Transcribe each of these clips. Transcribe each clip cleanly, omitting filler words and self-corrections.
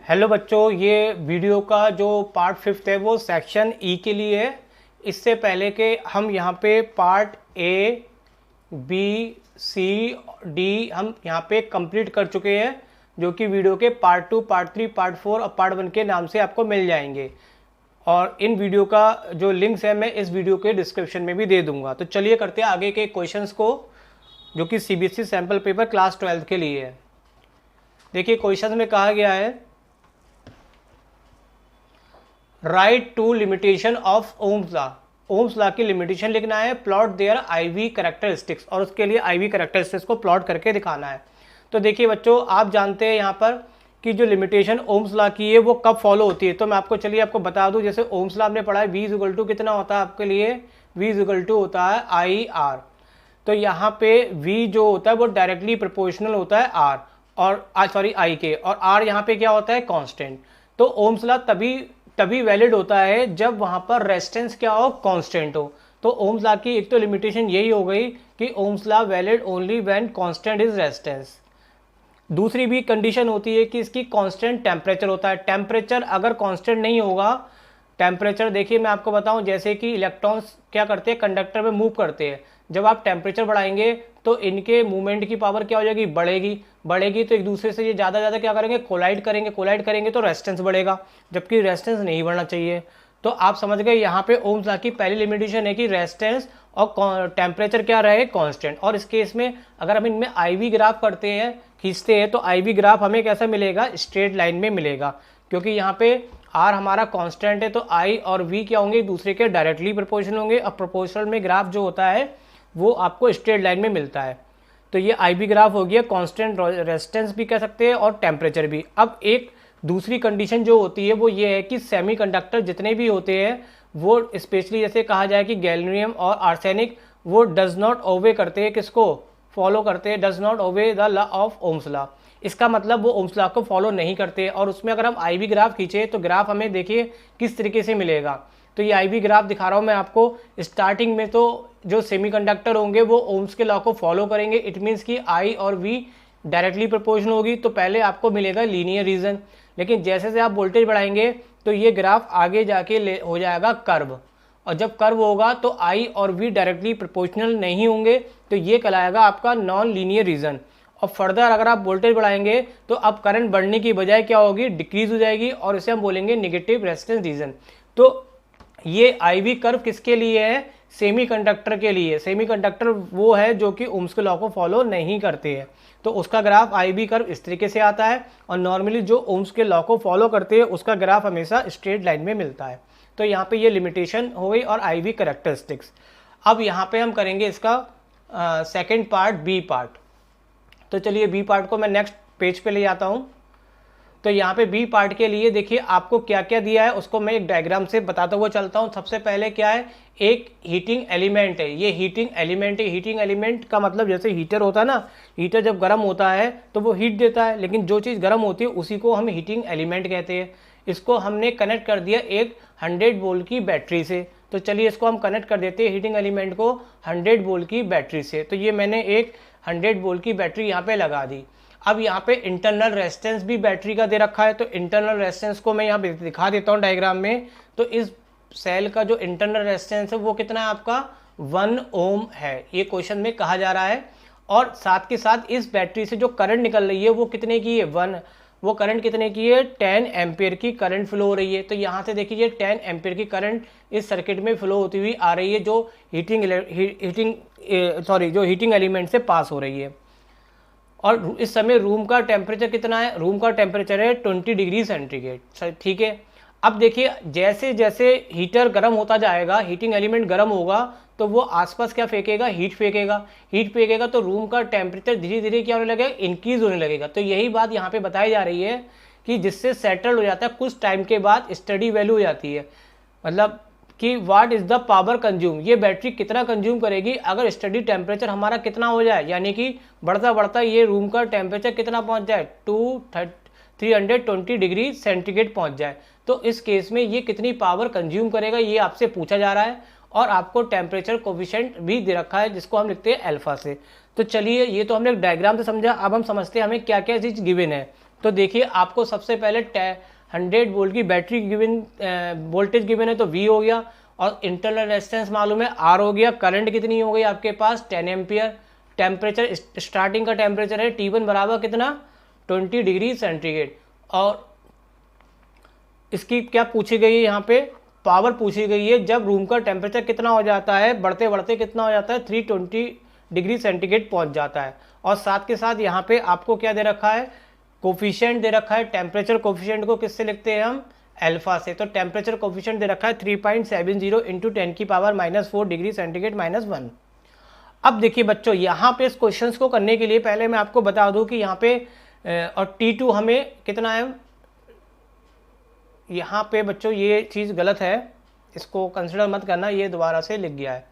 Hello बच्चों, ये video का जो पार्ट 5 है वो सेक्शन ई के लिए है। इससे पहले के हम यहाँ पे part A B C D हम यहाँ पे कंप्लीट कर चुके हैं, जो कि वीडियो के पार्ट 2 पार्ट 3 पार्ट 4 और पार्ट 1 के नाम से आपको मिल जाएंगे। और इन वीडियो का जो लिंक्स है मैं इस वीडियो के डिस्क्रिप्शन में भी दे दूंगा। तो चलिए करते हैं आगे के क्वेश्चंस को, जो कि सीबीएसई सैम्पल पेपर क्लास 12 के लिए है। देखिए क्वेश्चन में कहा गया है right to limitation of Ohm's law. Ohm's law की लिमिटेशन लिखना है, प्लॉट देयर आईवी कैरेक्टरिस्टिक्स, और उसके लिए आईवी कैरेक्टरिस्टिक्स को प्लॉट करके दिखाना है। तो देखिए बच्चों, आप जानते हैं यहाँ पर कि जो लिमिटेशन ओम्स लॉ की है वो कब फॉलो होती है। तो मैं आपको बता दूं, जैसे ओम्स लॉ आपने पढ़ा है V इक्वल टू कितना होता है आपके लिए, V इक्वल टू होता है IR। तो यहाँ पे V जो होता है वो डायरेक्टली प्रोपोर्शनल होता है R और I के, और R यहाँ पे क्या होता है, कांस्टेंट। तो ओम्स लॉ तभी वैलिड होता है जब वहां पर रेजिस्टेंस क्या हो, कांस्टेंट हो। तो ओम्स लॉ की एक तो लिमिटेशन यही हो गई कि Ohm's law valid only when constant is resistance. दूसरी भी कंडीशन होती है कि इसकी कांस्टेंट टेम्परेचर होता है। टेम्परेचर अगर कांस्टेंट नहीं होगा, टेम्परेचर देखिए मैं आपको बताऊं, जैसे कि इलेक्ट्रॉन्स क्या करते हैं, कंडक्टर में मूव करते हैं। जब आप टेम्परेचर बढ़ाएंगे तो इनके मूवमेंट की पावर क्या हो जाएगी, बढ़ेगी तो एक दूसरे से ये ज़्यादा क्या करेंगे, कोलाइड करेंगे तो रेजिस्टेंस बढ़ेगा, जबकि रेजिस्टेंस नहीं बढ़ना चाहिए। तो आप समझ गए, यहाँ पे ओम्स लॉ की पहली लिमिटेशन है कि रेजिस्टेंस और टेम्परेचर क्या रहे, कांस्टेंट। और इस केस में अगर हम इनमें आईवी ग्राफ करते हैं, खींचते हैं, तो आईवी ग्राफ हमें कैसा मिलेगा, स्ट्रेट लाइन में मिलेगा, क्योंकि यहाँ पे आर हमारा कांस्टेंट है। तो आई और वी क्या होंगे, एक दूसरे के डायरेक्टली प्रोपोर्शनल होंगे, और प्रोपोर्शनल में ग्राफ जो होता है वो आपको स्ट्रेट लाइन में मिलता है। तो ये आईवी ग्राफ हो गया, कांस्टेंट रेजिस्टेंस भी कह सकते हैं और टेम्परेचर भी। अब एक दूसरी कंडीशन जो होती है वो ये है कि सेमीकंडक्टर जितने भी होते हैं वो स्पेशली जैसे कहा जाए कि गैलियम और आर्सेनिक, वो डज नॉट ओबे करते हैं, किसको फॉलो करते हैं, does not obey the law of Ohm's law. इसका मतलब वो ओम्स लॉ को फॉलो नहीं करते। और उसमें अगर हम आईवी ग्राफ खींचे तो ग्राफ हमें देखिए किस तरीके से मिलेगा। तो ये आईवी ग्राफ दिखा रहा हूँ मैं आपको। स्टार्टिंग में तो जो सेमीकंडक्टर होंगे वो ओम्स के लॉ को फॉलो करेंगे। इट मीन्स कि आई और वी डायरेक्टली प्रोपोर्शनल होगी, तो पहले आपको मिलेगा लीनियर रीजन। लेकिन जैसे जैसे आप वोल्टेज बढ़ाएंगे तो ये ग्राफ आगे जाके हो जाएगा कर्व, और जब कर्व होगा तो आई और वी डायरेक्टली प्रोपोर्शनल नहीं होंगे, तो ये कहलाएगा आपका नॉन लीनियर रीजन। और फर्दर अगर आप वोल्टेज बढ़ाएंगे तो अब करंट बढ़ने की बजाय क्या होगी, डिक्रीज हो जाएगी, और इसे हम बोलेंगे नेगेटिव रेजिस्टेंस रीजन। तो ये आईवी कर्व किसके लिए है, सेमीकंडक्टर के लिए। सेमीकंडक्टर वो है जो कि ओम्स के लॉ को फॉलो नहीं करते हैं, तो उसका ग्राफ आईवी कर्व इस तरीके से आता है। और नॉर्मली जो ओम्स के लॉ को फॉलो करते हैं उसका ग्राफ हमेशा स्ट्रेट लाइन में मिलता है। तो यहाँ पे ये लिमिटेशन हो गई और आईवी कैरेक्टरिस्टिक्स। अब यहाँ पे हम करेंगे इसका सेकेंड पार्ट, बी पार्ट। तो चलिए बी पार्ट को मैं नेक्स्ट पेज पे ले जाता हूँ। तो यहाँ पे बी पार्ट के लिए देखिए आपको क्या क्या दिया है उसको मैं एक डायग्राम से बताता हुआ चलता हूँ। सबसे पहले क्या है, एक हीटिंग एलिमेंट है। ये हीटिंग एलिमेंट है। हीटिंग एलिमेंट का मतलब जैसे हीटर होता है ना, हीटर जब गर्म होता है तो वो हीट देता है, लेकिन जो चीज़ गर्म होती है उसी को हम हीटिंग एलिमेंट कहते हैं। इसको हमने कनेक्ट कर दिया एक 100 वोल्ट की बैटरी से। तो चलिए इसको हम कनेक्ट कर देते हैं हीटिंग एलिमेंट को 100 वोल्ट की बैटरी से। तो ये मैंने एक 100 वोल्ट की बैटरी यहाँ पे लगा दी। अब यहाँ पे इंटरनल रेजिस्टेंस भी बैटरी का दे रखा है, तो इंटरनल रेजिस्टेंस को मैं यहाँ पे दिखा देता हूँ डायग्राम में। तो इस सेल का जो इंटरनल रेजिस्टेंस है वो कितना है आपका, 1 ओम है, ये क्वेश्चन में कहा जा रहा है। और साथ के साथ इस बैटरी से जो करंट निकल रही है वो कितने की है, 1। वो करंट कितने की है, 10 एम्पियर की करंट फ्लो हो रही है। तो यहाँ से देखिए 10 एम्पियर की करंट इस सर्किट में फ्लो होती हुई आ रही है, जो हीटिंग एलिमेंट से पास हो रही है। और इस समय रूम का टेम्परेचर कितना है, रूम का टेम्परेचर है 20 डिग्री सेंटीग्रेड, ठीक है। अब देखिए जैसे जैसे हीटर गर्म होता जाएगा, हीटिंग एलिमेंट गर्म होगा, तो वो आसपास क्या फेंकेगा, हीट फेंकेगा। तो रूम का टेम्परेचर धीरे धीरे क्या होने लगेगा, इंक्रीज होने लगेगा। तो यही बात यहाँ पे बताई जा रही है कि जिससे सेटल हो जाता है, कुछ टाइम के बाद स्टडी वैल्यू हो जाती है, मतलब कि what is the power consume, ये बैटरी कितना कंज्यूम करेगी अगर स्टडी टेम्परेचर हमारा कितना हो जाए, यानी कि बढ़ता बढ़ता ये रूम का टेम्परेचर कितना पहुंच जाए, 320 डिग्री सेंटीग्रेड पहुंच जाए। तो इस केस में ये कितनी पावर कंज्यूम करेगा ये आपसे पूछा जा रहा है, और आपको टेम्परेचर कोफिशिएंट भी दे रखा है जिसको हम लिखते हैं अल्फा से। तो चलिए ये तो हमने एक डायग्राम से समझा, अब हम समझते हैं हमें क्या क्या चीज़ गिवन है। तो देखिए आपको सबसे पहले 100 वोल्ट की बैटरी गिवन वोल्टेज गिवन है तो V हो गया, और इंटरनल रेजिस्टेंस मालूम है R हो गया। करंट कितनी हो गई आपके पास 10 एम्पियर। टेम्परेचर स्टार्टिंग का टेम्परेचर है T1 बराबर कितना 20 डिग्री सेंटीग्रेड। और इसकी क्या पूछी गई है यहाँ पे, पावर पूछी गई है जब रूम का टेम्परेचर कितना हो जाता है, बढ़ते बढ़ते कितना हो जाता है 320 डिग्री सेंटीग्रेड पहुंच जाता है। और साथ के साथ यहाँ पे आपको क्या दे रखा है, कोफिशिएंट दे रखा है। टेम्परेचर कोफिशिएंट को किससे लिखते हैं हम, अल्फा से। तो टेम्परेचर कोफिशिएंट दे रखा है 3.70 इंटू 10⁻⁴ डिग्री सेंटीग्रेड -1। अब देखिए बच्चों, यहाँ पे इस क्वेश्चन को करने के लिए पहले मैं आपको बता दूं कि यहाँ पे और T2 हमें कितना है, यहाँ पे बच्चों ये चीज़ गलत है, इसको कंसिडर मत करना, ये दोबारा से लिख गया है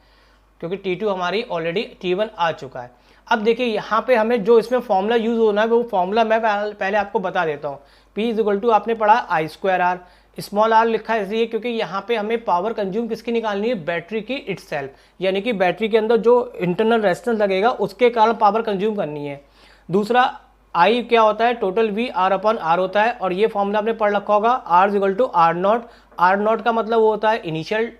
क्योंकि T2 हमारी ऑलरेडी T1 आ चुका है। अब देखिए यहाँ पे हमें जो इसमें फॉर्मूला यूज़ होना है वो फॉर्मूला मैं पहले आपको बता देता हूँ। P आपने पढ़ा I²R, स्मॉल r लिखा है इसलिए क्योंकि यहाँ पे हमें पावर कंज्यूम किसकी निकालनी है, बैटरी की इटसेल्फ, यानी कि बैटरी के अंदर जो इंटरनल रेजिस्टेंस लगेगा उसके कारण पावर कंज्यूम करनी है। दूसरा I क्या होता है, टोटल V R/R होता है, और ये फॉर्मूला आपने पढ़ रखा होगा R=R0। R0 का मतलब वो होता है इनिशियल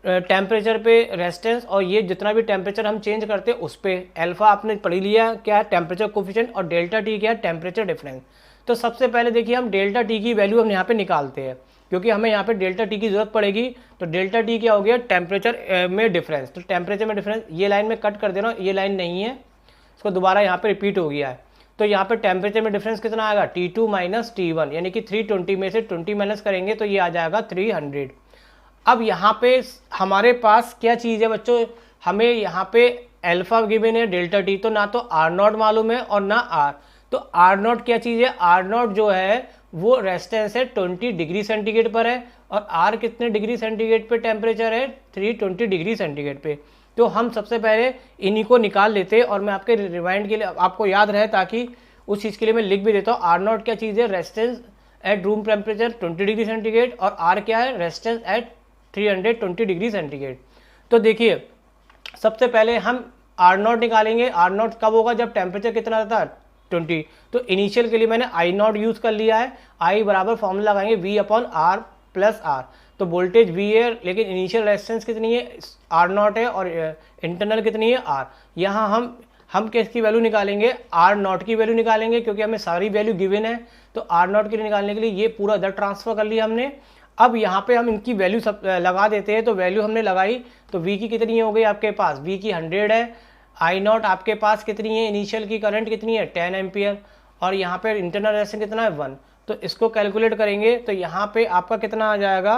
टेम्परेचर पे रेजिस्टेंस, और ये जितना भी टेम्परेचर हम चेंज करते हैं उस पर। अल्फा आपने पढ़ लिया क्या है, टेम्परेचर कोफिशिएंट, और डेल्टा T क्या है, टेम्परेचर डिफरेंस। तो सबसे पहले देखिए हम डेल्टा T की वैल्यू हम यहाँ पे निकालते हैं क्योंकि हमें यहाँ पे डेल्टा T की जरूरत पड़ेगी। तो डेल्टा T क्या हो गया, टेम्परेचर में डिफरेंस। तो टेम्परेचर में डिफरेंस ये लाइन में कट कर दे रहा हूँ, ये लाइन नहीं है, इसको दोबारा यहाँ पे रिपीट हो गया है। तो यहाँ पे टेम्परेचर में डिफरेंस कितना आएगा, T2 - T1, यानी कि 320 में से 20 माइनस करेंगे तो ये आ जाएगा 300। अब यहाँ पे हमारे पास क्या चीज़ है बच्चों, हमें यहाँ पे अल्फा गिवन है डेल्टा T, तो ना तो R0 मालूम है और ना R। तो R0 क्या चीज़ है, R0 जो है वो रेजिस्टेंस है 20 डिग्री सेंटीग्रेड पर है, और R कितने डिग्री सेंटीग्रेड पे टेम्परेचर है, 320 डिग्री सेंटीग्रेड पे। तो हम सबसे पहले इन्हीं को निकाल लेते हैं, और मैं आपके रिवाइंड के लिए आपको याद रहे ताकि उस चीज़ के लिए मैं लिख भी देता हूँ। R0 क्या चीज़ है, resistance at room temperature 20 degree centigrade, और R क्या है, रेजिस्टेंस एट 320 डिग्री सेंटीग्रेड। तो देखिए सबसे पहले हम R0 निकालेंगे। R0 कब होगा, जब टेम्परेचर कितना रहता है 20। तो इनिशियल के लिए मैंने I0 यूज़ कर लिया है। I बराबर फॉर्मूला लगाएंगे V/R + R। तो वोल्टेज V है लेकिन इनिशियल रेजिस्टेंस कितनी है, R0 है, और इंटरनल कितनी है, R। यहाँ हम किसकी वैल्यू निकालेंगे, R0 की वैल्यू निकालेंगे क्योंकि हमें सारी वैल्यू गिवन है। तो R0 के लिए निकालने के लिए ये पूरा इधर ट्रांसफर कर लिया हमने। अब यहाँ पे हम इनकी वैल्यू सब लगा देते हैं। तो वैल्यू हमने लगाई तो V की कितनी हो गई आपके पास, V की 100 है। I0 आपके पास कितनी है, इनिशियल की करंट कितनी है 10 एम्पियर, और यहाँ पे इंटरनल रेजिस्टेंस कितना है 1। तो इसको कैलकुलेट करेंगे तो यहाँ पे आपका कितना आ जाएगा,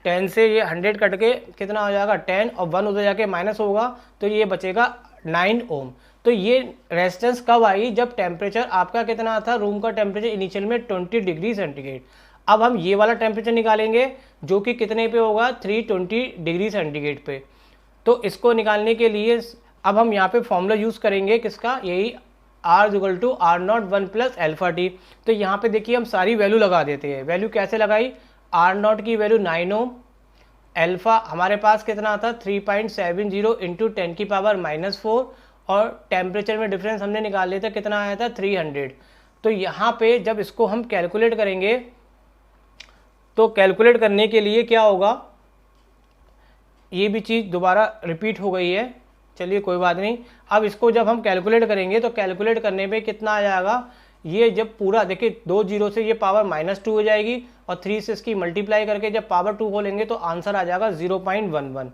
10 से ये 100 कट के कितना हो जाएगा 10, और 1 उधर जाके माइनस होगा तो ये बचेगा 9 ओम। तो ये रेजिस्टेंस कब आई, जब टेम्परेचर आपका कितना था, रूम का टेम्परेचर इनिशियल में 20 डिग्री सेंटीग्रेड। अब हम ये वाला टेम्परेचर निकालेंगे जो कि कितने पे होगा, 320 डिग्री सेंटीग्रेड पे। तो इसको निकालने के लिए अब हम यहाँ पे फॉर्मूला यूज़ करेंगे किसका, यही R=R0 1 + अल्फा T। तो यहाँ पे देखिए हम सारी वैल्यू लगा देते हैं। वैल्यू कैसे लगाई, R0 की वैल्यू 9 ओम, अल्फा हमारे पास कितना था 3.70 इंटू 10⁻⁴, और टेम्परेचर में डिफरेंस हमने निकाल लिया था, कितना आया था 300। तो यहाँ पे जब इसको हम कैलकुलेट करेंगे तो कैलकुलेट करने के लिए क्या होगा, ये भी चीज़ दोबारा रिपीट हो गई है, चलिए कोई बात नहीं। अब इसको जब हम कैलकुलेट करेंगे तो कैलकुलेट करने पे कितना आ जाएगा, ये जब पूरा देखिए 2 जीरो से ये पावर -2 हो जाएगी, और 3 से इसकी मल्टीप्लाई करके जब पावर 2 खोलेंगे तो आंसर आ जाएगा 0.11।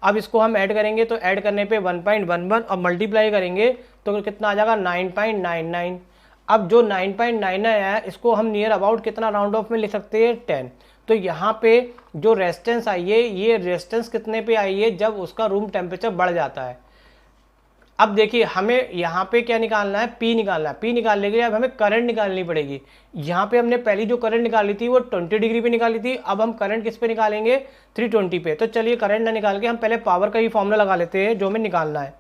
अब इसको हम ऐड करेंगे तो ऐड करने पे 1.11, और मल्टीप्लाई करेंगे तो कितना आ जाएगा 9.99। अब जो 9.99 आया इसको हम नियर अबाउट कितना राउंड ऑफ में लिख सकते हैं 10। तो यहाँ पे जो रेजिस्टेंस आई है, ये रेजिस्टेंस कितने पे आई है, जब उसका रूम टेम्परेचर बढ़ जाता है। अब देखिए हमें यहाँ पे क्या निकालना है, P निकालना है। P निकालने के लिए अब हमें करंट निकालनी पड़ेगी। यहाँ पे हमने पहली जो करंट निकाली थी वो 20 डिग्री पे निकाली थी, अब हम करंट किस पे निकालेंगे 320 पे। तो चलिए करंट ना निकाल के हम पहले पावर का ही फॉर्मूला लगा लेते हैं जो हमें निकालना है।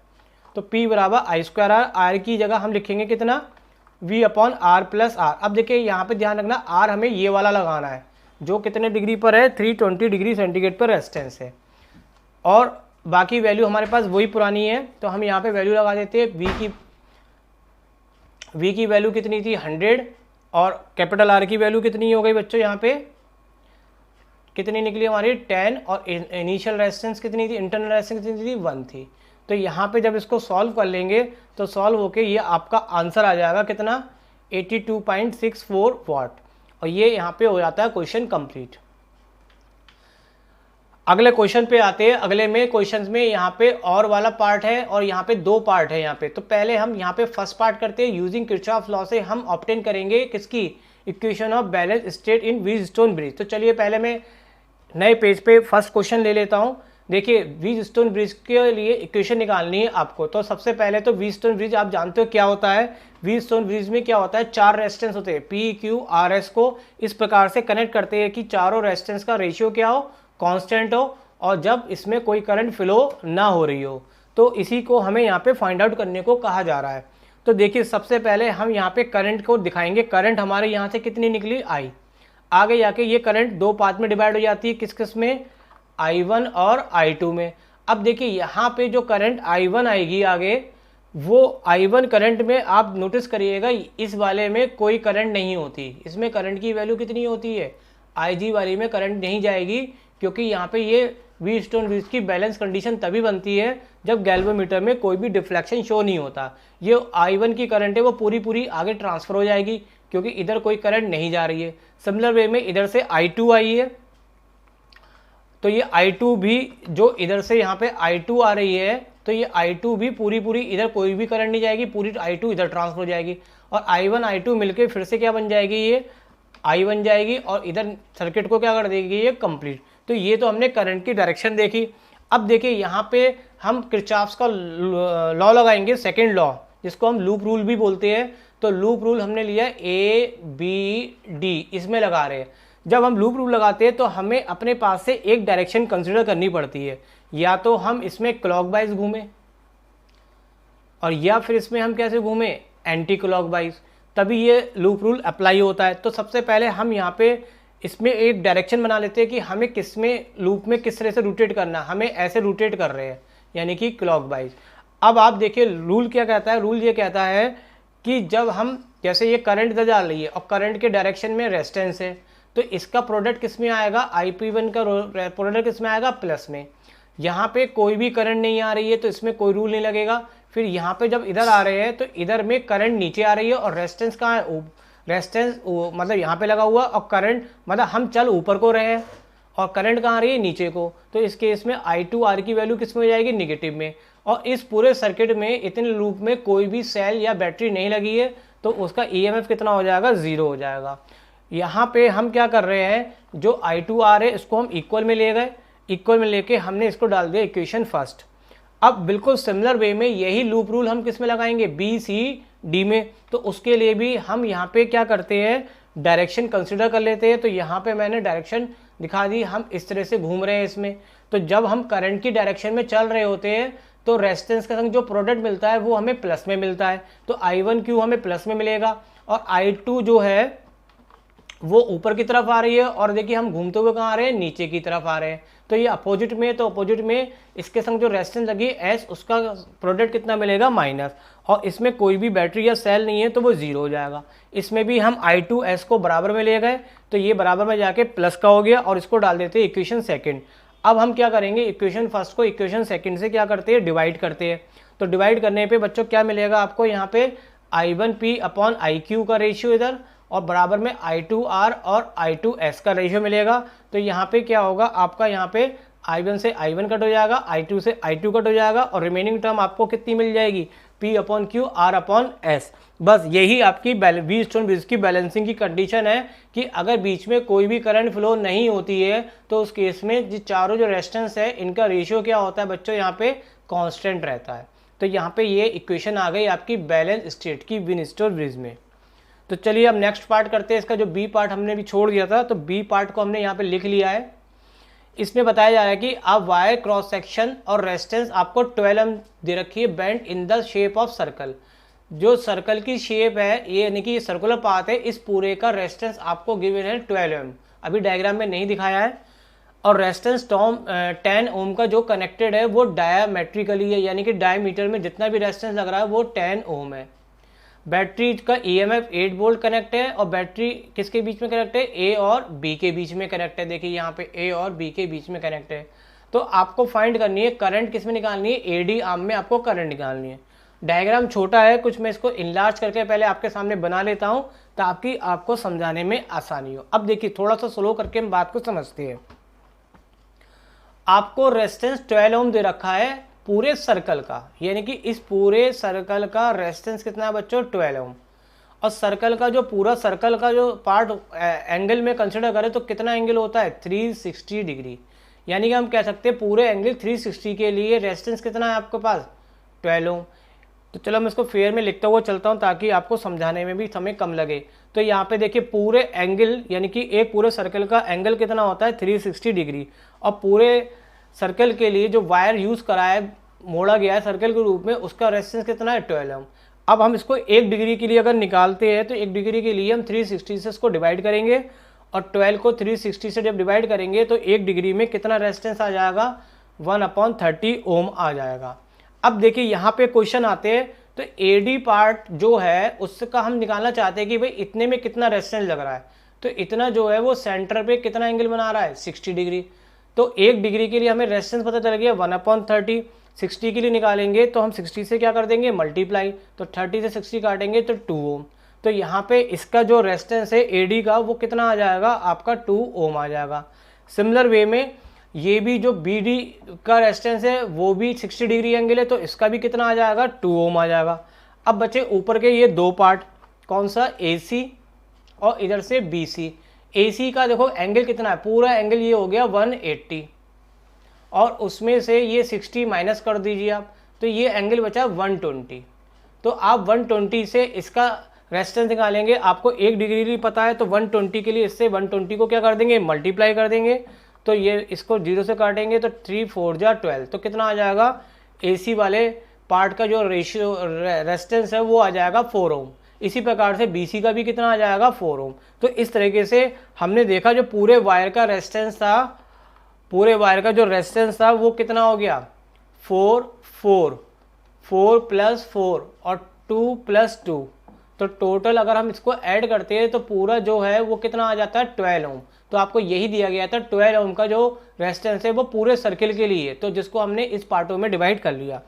तो P बराबर I²R, R की जगह हम लिखेंगे कितना V/R + R। अब देखिए यहाँ पे ध्यान रखना, R हमें ये वाला लगाना है जो कितने डिग्री पर है, 320 डिग्री सेंटीग्रेड पर रेजिस्टेंस है, और बाकी वैल्यू हमारे पास वही पुरानी है। तो हम यहाँ पे वैल्यू लगा देते हैं। V की वैल्यू कितनी थी 100, और कैपिटल आर की वैल्यू कितनी हो गई बच्चों, यहाँ पे कितनी निकली हमारी 10, और इनिशियल रेजिस्टेंस कितनी थी, इंटरनल रेजिस्टेंस कितनी थी, 1 थी। तो यहाँ पे जब इसको सॉल्व कर लेंगे तो सॉल्व होके ये आपका आंसर आ जाएगा कितना, 82.64 वाट, और ये यहाँ पे हो जाता है क्वेश्चन कंप्लीट। अगले क्वेश्चन पे आते हैं। अगले में क्वेश्चंस में यहाँ पे और वाला पार्ट है और यहाँ पे 2 पार्ट है यहाँ पे। तो पहले हम यहाँ पे फर्स्ट पार्ट करते हैं। यूजिंग किरचॉफ लॉ से हम ऑब्टेन करेंगे किसकी, equation of balance state in Wheatstone bridge. तो चलिए पहले मैं नए पेज पे फर्स्ट क्वेश्चन ले लेता हूँ। देखिए व्हीटस्टोन ब्रिज के लिए इक्वेशन निकालनी है आपको। तो सबसे पहले तो व्हीटस्टोन ब्रिज आप जानते हो क्या होता है। व्हीटस्टोन ब्रिज में क्या होता है, 4 रेजिस्टेंस होते हैं, पी क्यू आर एस को इस प्रकार से कनेक्ट करते हैं कि चारों रेजिस्टेंस का रेशियो क्या हो, कांस्टेंट हो, और जब इसमें कोई करंट फ्लो ना हो रही हो। तो इसी को हमें यहाँ पे फाइंड आउट करने को कहा जा रहा है। तो देखिए सबसे पहले हम यहाँ पे करंट को दिखाएंगे। करंट हमारे यहाँ से कितनी निकली, आई। आगे जाके ये करंट 2 पार्ट में डिवाइड हो जाती है, किस किस में, I1 और I2 में। अब देखिए यहाँ पे जो करंट I1 आएगी आगे, वो I1 करंट में आप नोटिस करिएगा इस वाले में कोई करंट नहीं होती। इसमें करंट की वैल्यू कितनी होती है, IG वाली में करंट नहीं जाएगी, क्योंकि यहाँ पे ये व्हीटस्टोन ब्रिज की बैलेंस कंडीशन तभी बनती है जब गैल्वेमीटर में कोई भी डिफ्लेक्शन शो नहीं होता। ये I1 की करंट है वो पूरी आगे ट्रांसफर हो जाएगी, क्योंकि इधर कोई करंट नहीं जा रही है। सिमिलर वे में इधर से I2 आई है, तो ये I2 भी जो इधर से यहाँ पे I2 आ रही है, तो ये I2 भी पूरी इधर कोई भी करंट नहीं जाएगी, पूरी I2 इधर ट्रांसफर हो जाएगी, और I1 I2 मिलके फिर से क्या बन जाएगी, ये I बन जाएगी, और इधर सर्किट को क्या कर देगी, ये कंप्लीट। तो ये तो हमने करंट की डायरेक्शन देखी। अब देखिए यहाँ पे हम किरचॉफ्स का लॉ लगाएंगे, सेकेंड लॉ, जिसको हम लूप रूल भी बोलते हैं। तो लूप रूल हमने लिया ABD, इसमें लगा रहे हैं। जब हम लूप रूल लगाते हैं तो हमें अपने पास से एक डायरेक्शन कंसिडर करनी पड़ती है, या तो हम इसमें क्लॉकवाइज घूमें, और या फिर इसमें हम कैसे घूमें, एंटी क्लॉकवाइज, तभी ये लूप रूल अप्लाई होता है। तो सबसे पहले हम यहाँ पे इसमें एक डायरेक्शन बना लेते हैं कि हमें किस में लूप में किस तरह से रोटेट करना, हमें ऐसे रोटेट कर रहे हैं, यानी कि क्लॉकवाइज। अब आप देखिए रूल क्या कहता है, रूल ये कहता है कि जब हम जैसे ये करंट इधर डाल रही है और करंट के डायरेक्शन में रेजिस्टेंस है, तो इसका प्रोडक्ट किस में आएगा, IP1 का प्रोडक्ट किस में आएगा, प्लस में। यहाँ पे कोई भी करंट नहीं आ रही है तो इसमें कोई रूल नहीं लगेगा। फिर यहाँ पे जब इधर आ रहे हैं तो इधर में करंट नीचे आ रही है, और रेजिस्टेंस कहाँ है, रेजिस्टेंस मतलब यहाँ पे लगा हुआ, और करंट मतलब हम चल ऊपर को रहे हैं, और करंट कहाँ आ रही है, नीचे को। तो इस केस में I2R की वैल्यू किस में हो जाएगी, निगेटिव में। और इस पूरे सर्किट में इतने लूप में कोई भी सेल या बैटरी नहीं लगी है, तो उसका EMF कितना हो जाएगा, 0 हो जाएगा। यहाँ पे हम क्या कर रहे हैं, जो I2R है इसको हम इक्वल में ले गए, इक्वल में लेके हमने इसको डाल दिया इक्वेशन फर्स्ट। अब बिल्कुल सिमिलर वे में यही लूप रूल हम किस में लगाएंगे, BCD में। तो उसके लिए भी हम यहाँ पे क्या करते हैं, डायरेक्शन कंसिडर कर लेते हैं। तो यहाँ पे मैंने डायरेक्शन दिखा दी, हम इस तरह से घूम रहे हैं इसमें। तो जब हम करंट की डायरेक्शन में चल रहे होते हैं तो रेजिस्टेंस का संग जो प्रोडक्ट मिलता है वो हमें प्लस में मिलता है। तो I1Q हमें प्लस में मिलेगा, और I2 जो है वो ऊपर की तरफ आ रही है, और देखिए हम घूमते हुए कहाँ आ रहे हैं, नीचे की तरफ आ रहे हैं। तो ये अपोजिट में, तो अपोजिट में इसके संग जो रेजिस्टेंस लगी S, उसका प्रोडक्ट कितना मिलेगा, माइनस। और इसमें कोई भी बैटरी या सेल नहीं है तो वो 0 हो जाएगा। इसमें भी हम I2S को बराबर में ले गए, तो ये बराबर में जाके प्लस का हो गया, और इसको डाल देते हैं इक्वेशन सेकेंड। अब हम क्या करेंगे, इक्वेशन फर्स्ट को इक्वेशन सेकेंड से क्या करते हैं, डिवाइड करते हैं। तो डिवाइड करने पे बच्चों क्या मिलेगा आपको, यहाँ पे I1P/IQ का रेशियो इधर, और बराबर में I2R और I2S का रेशियो मिलेगा। तो यहाँ पे क्या होगा आपका, यहाँ पे I1 से I1 कट हो जाएगा, I2 से I2 कट हो जाएगा, और रिमेनिंग टर्म आपको कितनी मिल जाएगी, P/Q R/S। बस यही आपकी व्हीटस्टोन ब्रिज की बैलेंसिंग की कंडीशन है कि अगर बीच में कोई भी करंट फ्लो नहीं होती है तो उस केस में चारों जो रेजिस्टेंस है इनका रेशियो क्या होता है बच्चों, यहाँ पे कांस्टेंट रहता है। तो यहाँ पे ये इक्वेशन आ गई आपकी बैलेंस स्टेट की व्हीटस्टोन ब्रिज में। तो चलिए अब नेक्स्ट पार्ट करते हैं। इसका जो बी पार्ट हमने भी छोड़ दिया था, तो बी पार्ट को हमने यहाँ पे लिख लिया है। इसमें बताया जा रहा है कि अब वायर क्रॉस सेक्शन और रेजिस्टेंस आपको 12 m दे रखी है, bend in the shape of circle. जो सर्कल की शेप है ये, यानी कि सर्कुलर पाथ है, इस पूरे का रेजिस्टेंस आपको गिवन है 12 m। अभी डायग्राम में नहीं दिखाया है। और रेजिस्टेंस 10 ओम का जो कनेक्टेड है वो डायामेट्रिकली है, यानी कि डायमीटर में जितना भी रेजिस्टेंस लग रहा है वो 10 ओम है। बैटरी का EMF 8 वोल्ट कनेक्ट है और बैटरी किसके बीच में कनेक्ट है, A और B के बीच में कनेक्ट है। देखिए यहाँ पे A और B के बीच में कनेक्ट है। तो आपको फाइंड करनी है करंट किस में निकालनी है, AD आर्म में आपको करंट निकालनी है। डायग्राम छोटा है कुछ, मैं इसको इनलार्ज करके पहले आपके सामने बना लेता हूँ ताकि आपको समझाने में आसानी हो। अब देखिए थोड़ा सा स्लो करके हम बात को समझते हैं। आपको रेजिस्टेंस 12 ओम दे रखा है पूरे सर्कल का, यानी कि इस पूरे सर्कल का रेजिस्टेंस कितना है बच्चों, 12 ओम। और सर्कल का जो पूरा सर्कल का जो पार्ट एंगल में कंसिडर करें तो कितना एंगल होता है, 360 डिग्री। यानी कि हम कह सकते हैं पूरे एंगल 360 के लिए रेजिस्टेंस कितना है आपके पास, 12 ओम। तो चलो मैं इसको फेयर में लिखता हुआ चलता हूँ ताकि आपको समझाने में भी समय कम लगे। तो यहाँ पे देखिए पूरे एंगल यानी कि एक पूरे सर्कल का एंगल कितना होता है, 360 डिग्री। और पूरे सर्कल के लिए जो वायर यूज़ करा है, मोड़ा गया है सर्कल के रूप में, उसका रेजिस्टेंस कितना है, 12 ओम। अब हम इसको 1 डिग्री के लिए अगर निकालते हैं तो 1 डिग्री के लिए हम 360 से इसको डिवाइड करेंगे और 12 को 360 से जब डिवाइड करेंगे तो 1 डिग्री में कितना रेजिस्टेंस आ जाएगा, 1/30 ओम आ जाएगा। अब देखिए यहाँ पे क्वेश्चन आते हैं तो AD पार्ट जो है उसका हम निकालना चाहते हैं कि भाई इतने में कितना रेजिस्टेंस लग रहा है। तो इतना जो है वो सेंटर पे कितना एंगल बना रहा है, 60 डिग्री। तो 1 डिग्री के लिए हमें रेजिस्टेंस पता चल गया 1/30। 60 के लिए निकालेंगे तो हम 60 से क्या कर देंगे, मल्टीप्लाई। तो 30 से 60 काटेंगे तो 2 ओम। तो यहाँ पे इसका जो रेजिस्टेंस है AD का वो कितना आ जाएगा आपका, 2 ओम आ जाएगा। सिमिलर वे में ये भी जो BD का रेजिस्टेंस है वो भी 60 डिग्री एंगल है, तो इसका भी कितना आ जाएगा, 2 ओम आ जाएगा। अब बचे ऊपर के ये दो पार्ट, कौन सा, AC और इधर से BC। AC का देखो एंगल कितना है, पूरा एंगल ये हो गया 180 और उसमें से ये 60 माइनस कर दीजिए आप, तो ये एंगल बचा 120। तो आप 120 से इसका रेजिस्टेंस निकालेंगे। आपको 1 डिग्री पता है तो 120 के लिए इससे 120 को क्या कर देंगे, मल्टीप्लाई कर देंगे। तो ये इसको 0 से काटेंगे तो 3 4 जा 12। तो कितना आ जाएगा, AC वाले पार्ट का जो रेशियो रेजिस्टेंस है वो आ जाएगा 4 ओम। इसी प्रकार से BC का भी कितना आ जाएगा, 4 ओम। तो इस तरीके से हमने देखा जो पूरे वायर का रेजिस्टेंस था, पूरे वायर का जो रेजिस्टेंस था वो कितना हो गया, 4 4 4 + 4 और 2 + 2। तो टोटल अगर हम इसको ऐड करते हैं तो पूरा जो है वो कितना आ जाता है, 12 ओम। तो आपको यही दिया गया था 12 ओम का जो रेजिस्टेंस है वो पूरे सर्किल के लिए, तो जिसको हमने इस पार्टों में डिवाइड कर लिया।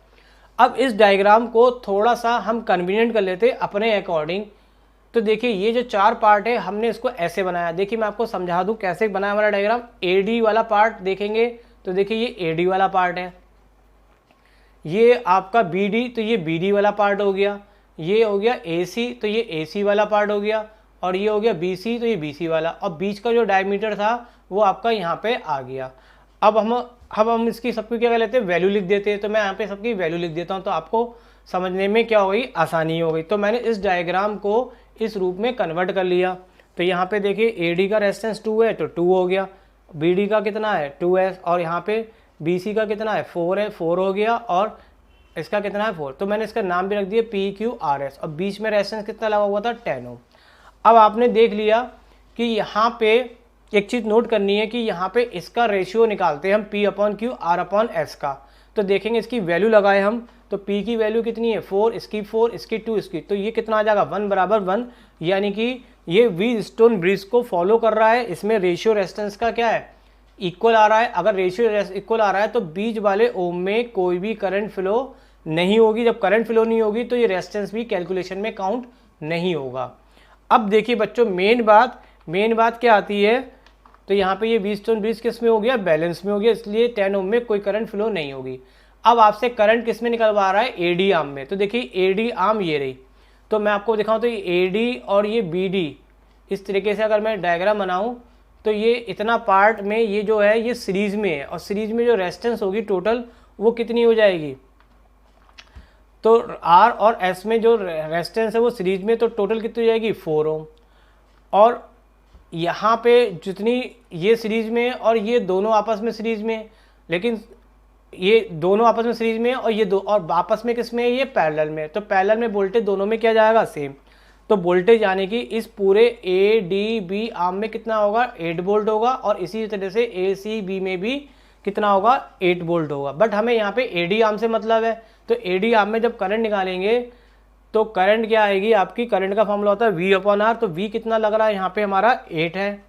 अब इस डायग्राम को थोड़ा सा हम कन्वीनियंट कर लेते अपने अकॉर्डिंग। तो देखिए ये जो 4 पार्ट है हमने इसको ऐसे बनाया। देखिए मैं आपको समझा दूं कैसे बनाया हमारा डायग्राम। AD वाला पार्ट देखेंगे तो देखिए ये AD वाला पार्ट है, ये आपका BD तो ये BD वाला पार्ट हो गया, ये हो गया AC तो ये AC वाला पार्ट हो गया, और ये हो गया BC तो ये BC वाला, और बीच का जो डायमीटर था वो आपका यहाँ पे आ गया। अब हम इसकी सबकी क्या कर लेते हैं, वैल्यू लिख देते हैं। तो मैं यहाँ पे सबकी वैल्यू लिख देता हूँ तो आपको समझने में क्या हो गई, आसानी हो गई। तो मैंने इस डायग्राम को इस रूप में कन्वर्ट कर लिया। तो यहाँ पे देखिए AD का रेजिस्टेंस 2 है तो 2 हो गया, BD का कितना है 2 है, और यहाँ पे BC का कितना है 4 है, 4 हो गया, और इसका कितना है 4। तो मैंने इसका नाम भी रख दिया PQRS, और बीच में रेजिस्टेंस कितना लगा हुआ था, 10 ओम। अब आपने देख लिया कि यहाँ पे एक चीज़ नोट करनी है कि यहाँ पे इसका रेशियो निकालते हैं हम P/Q R/S का। तो देखेंगे इसकी वैल्यू लगाए हम, तो P की वैल्यू कितनी है 4, इसकी 4, इसकी 2, इसकी, तो ये कितना आ जाएगा 1 = 1। यानी कि ये व्हीटस्टोन ब्रिज को फॉलो कर रहा है। इसमें रेशियो रेजिस्टेंस का क्या है, इक्वल आ रहा है। अगर रेशियो इक्वल आ रहा है तो बीच वाले ओम में कोई भी करंट फ्लो नहीं होगी। जब करंट फ्लो नहीं होगी तो ये रेजिस्टेंस भी कैलकुलेशन में काउंट नहीं होगा। अब देखिए बच्चों मेन बात क्या आती है, तो यहाँ पे ये व्हीटस्टोन ब्रिज किस में हो गया, बैलेंस में हो गया, इसलिए 10 ओम में कोई करंट फ्लो नहीं होगी। अब आपसे करंट किस में निकलवा रहा है, AD आर्म में। तो देखिए AD आर्म ये रही, तो मैं आपको दिखाऊं तो ये AD और ये BD इस तरीके से अगर मैं डायग्राम बनाऊं तो ये इतना पार्ट में ये जो है ये सीरीज में है, और सीरीज में जो रेजिस्टेंस होगी टोटल वो कितनी हो जाएगी, तो R और S में जो रेजिस्टेंस है वो सीरीज में, तो टोटल कितनी हो जाएगी 4 ओम। और यहाँ पे जितनी ये सीरीज में और ये दोनों आपस में सीरीज में, लेकिन ये दोनों आपस में सीरीज में और ये दो और आपस में किस में, ये पैरेलल में। तो पैरेलल में वोल्टेज दोनों में क्या जाएगा, सेम। तो वोल्टेज यानी कि इस पूरे ADB आर्म में कितना होगा, 8 वोल्ट होगा, और इसी तरह से ACB में भी कितना होगा, 8 वोल्ट होगा। बट हमें यहाँ पे AD आर्म से मतलब है, तो AD आर्म में जब करंट निकालेंगे तो करंट क्या आएगी आपकी, करंट का फॉर्मूला होता है V/R। तो V कितना लग रहा है यहाँ पे हमारा 8 है,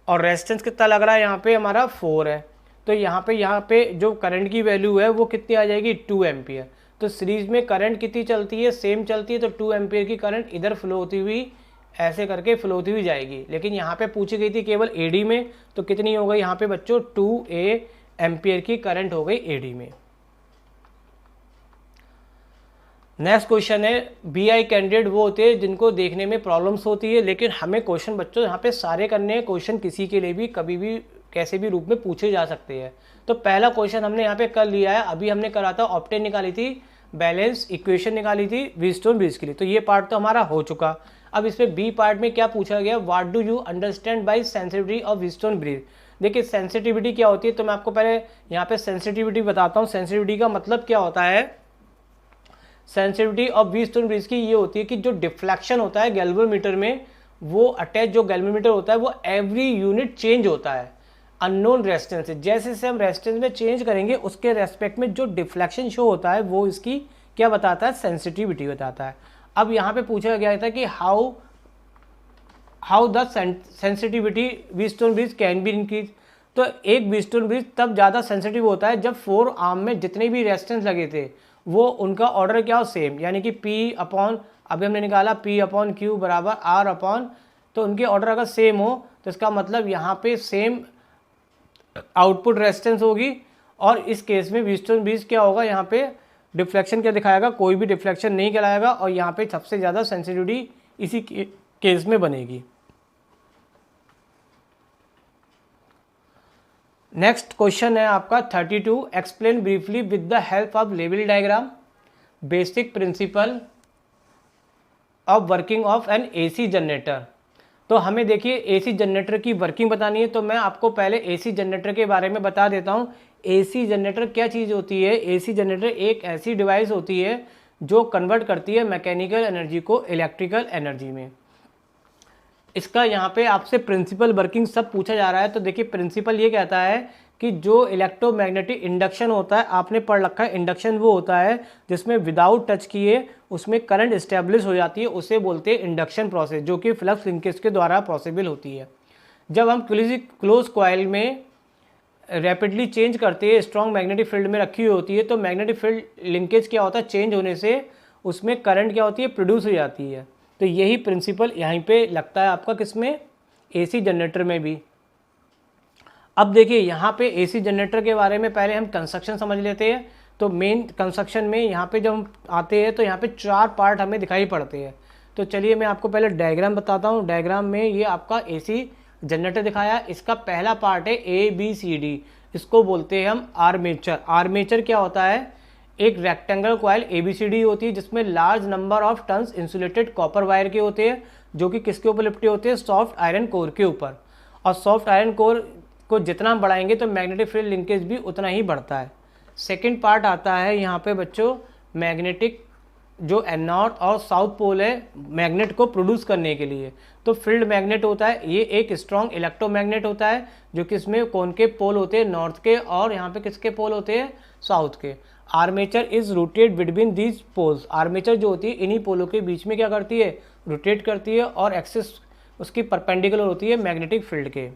और रेजिस्टेंस कितना लग रहा है यहाँ पे हमारा 4 है। तो यहाँ पे जो करंट की वैल्यू है वो कितनी आ जाएगी, 2 एम्पियर। तो सीरीज में करंट कितनी चलती है, सेम चलती है, तो 2 एम्पियर की करंट इधर फ्लो होती हुई ऐसे करके फ्लो होती हुई जाएगी। लेकिन यहाँ पे पूछी गई थी केवल एडी में, तो कितनी हो गई यहाँ पे बच्चों, 2 एम्पियर की करंट हो गई एडी में। नेक्स्ट क्वेश्चन है, BI कैंडिडेट वो होते हैं जिनको देखने में प्रॉब्लम्स होती है, लेकिन हमें क्वेश्चन बच्चों यहाँ पे सारे करने हैं। क्वेश्चन किसी के लिए भी कभी भी कैसे भी रूप में पूछे जा सकते हैं। तो पहला क्वेश्चन हमने यहाँ पे कर लिया है, अभी हमने करा था ऑप्टेन निकाली थी, बैलेंस इक्वेशन निकाली थी व्हीटस्टोन ब्रिज के लिए, तो ये पार्ट तो हमारा हो चुका। अब इसमें बी पार्ट में क्या पूछा गया, what do you understand by sensitivity of Wheatstone bridge. देखिए सेंसिटिविटी क्या होती है, तो मैं आपको पहले यहाँ पे सेंसिटिविटी बताता हूँ। सेंसिटिविटी का मतलब क्या होता है, सेंसिटिविटी ऑफ व्हीटस्टोन ब्रिज की ये होती है कि जो डिफ्लेक्शन होता है गैल्वेनोमीटर में, वो अटैच जो गैल्वेनोमीटर होता है वो एवरी यूनिट चेंज होता है अननोन रेजिस्टेंस से। जैसे जैसे हम रेजिस्टेंस में चेंज करेंगे उसके रेस्पेक्ट में जो डिफ्लेक्शन शो होता है वो इसकी क्या बताता है, सेंसिटिविटी बताता है। अब यहाँ पे पूछा गया था कि how the sensitivity Wheatstone bridge can be increase. तो एक व्हीटस्टोन ब्रिज तब ज़्यादा सेंसिटिव होता है जब 4 आर्म में जितने भी रेजिस्टेंस लगे थे वो उनका ऑर्डर क्या हो, सेम, यानी कि P/, अभी हमने निकाला P/Q बराबर R/, तो उनके ऑर्डर अगर सेम हो तो इसका मतलब यहाँ पे सेम आउटपुट रेजिस्टेंस होगी। और इस केस में व्हीटस्टोन ब्रिज क्या होगा, यहाँ पे डिफ्लेक्शन क्या दिखाएगा, कोई भी डिफ्लेक्शन नहीं कहलाएगा, और यहाँ पे सबसे ज़्यादा सेंसिटिविटी इसी केस में बनेगी। नेक्स्ट क्वेश्चन है आपका 32, explain briefly with the help of लेवल diagram basic principle of working of an AC generator. तो हमें देखिए AC जनरेटर की वर्किंग बतानी है, तो मैं आपको पहले AC जनरेटर के बारे में बता देता हूँ। AC जनरेटर क्या चीज़ होती है, AC जनरेटर एक ऐसी डिवाइस होती है जो कन्वर्ट करती है मैकेनिकल एनर्जी को इलेक्ट्रिकल एनर्जी में। इसका यहाँ पे आपसे प्रिंसिपल वर्किंग सब पूछा जा रहा है। तो देखिए प्रिंसिपल ये कहता है कि जो इलेक्ट्रोमैग्नेटिक इंडक्शन होता है, आपने पढ़ रखा है, इंडक्शन वो होता है जिसमें विदाउट टच किए उसमें करंट इस्टेब्लिश हो जाती है, उसे बोलते हैं इंडक्शन प्रोसेस, जो कि फ्लक्स लिंकेज के द्वारा पॉसिबल होती है। जब हम क्लोज कॉइल में रैपिडली चेंज करते हैं, स्ट्रॉन्ग मैग्नेटिक फील्ड में रखी हुई होती है, तो मैग्नेटिक फील्ड लिंकेज क्या होता है, चेंज होने से उसमें करंट क्या होती है, प्रोड्यूस हो जाती है। तो यही प्रिंसिपल यहीं पे लगता है आपका किसमें, AC जनरेटर में भी। अब देखिए यहाँ पे AC जनरेटर के बारे में पहले हम कंस्ट्रक्शन समझ लेते हैं। तो मेन कंस्ट्रक्शन में यहाँ पे जब हम आते हैं तो यहाँ पे 4 पार्ट हमें दिखाई पड़ते हैं। तो चलिए मैं आपको पहले डायग्राम बताता हूँ। डायग्राम में ये आपका AC जनरेटर दिखाया, इसका पहला पार्ट है ABCD, इसको बोलते हैं हम आर्मेचर। आर्मेचर क्या होता है, एक रेक्टेंगल कॉइल ABCD होती है जिसमें large number of turns insulated copper wire के होते हैं, जो कि किसके ऊपर लिपटे होते हैं, सॉफ्ट आयरन कोर के ऊपर। और सॉफ्ट आयरन कोर को जितना हम बढ़ाएंगे तो मैग्नेटिक फील्ड लिंकेज भी उतना ही बढ़ता है। सेकेंड पार्ट आता है यहाँ पे बच्चों मैग्नेटिक, जो नॉर्थ और साउथ पोल है मैग्नेट को प्रोड्यूस करने के लिए। तो फील्ड मैग्नेट होता है, ये एक स्ट्रॉन्ग इलेक्ट्रोमैग्नेट होता है जो कि इसमें कौन के पोल होते हैं, नॉर्थ के, और यहाँ पे किसके पोल होते हैं, साउथ के। Armature is rotate between these poles. Armature जो होती है इन्हीं पोलों के बीच में क्या करती है, रोटेट करती है, और एक्सिस उसकी परपेंडिकुलर होती है मैग्नेटिक फील्ड के।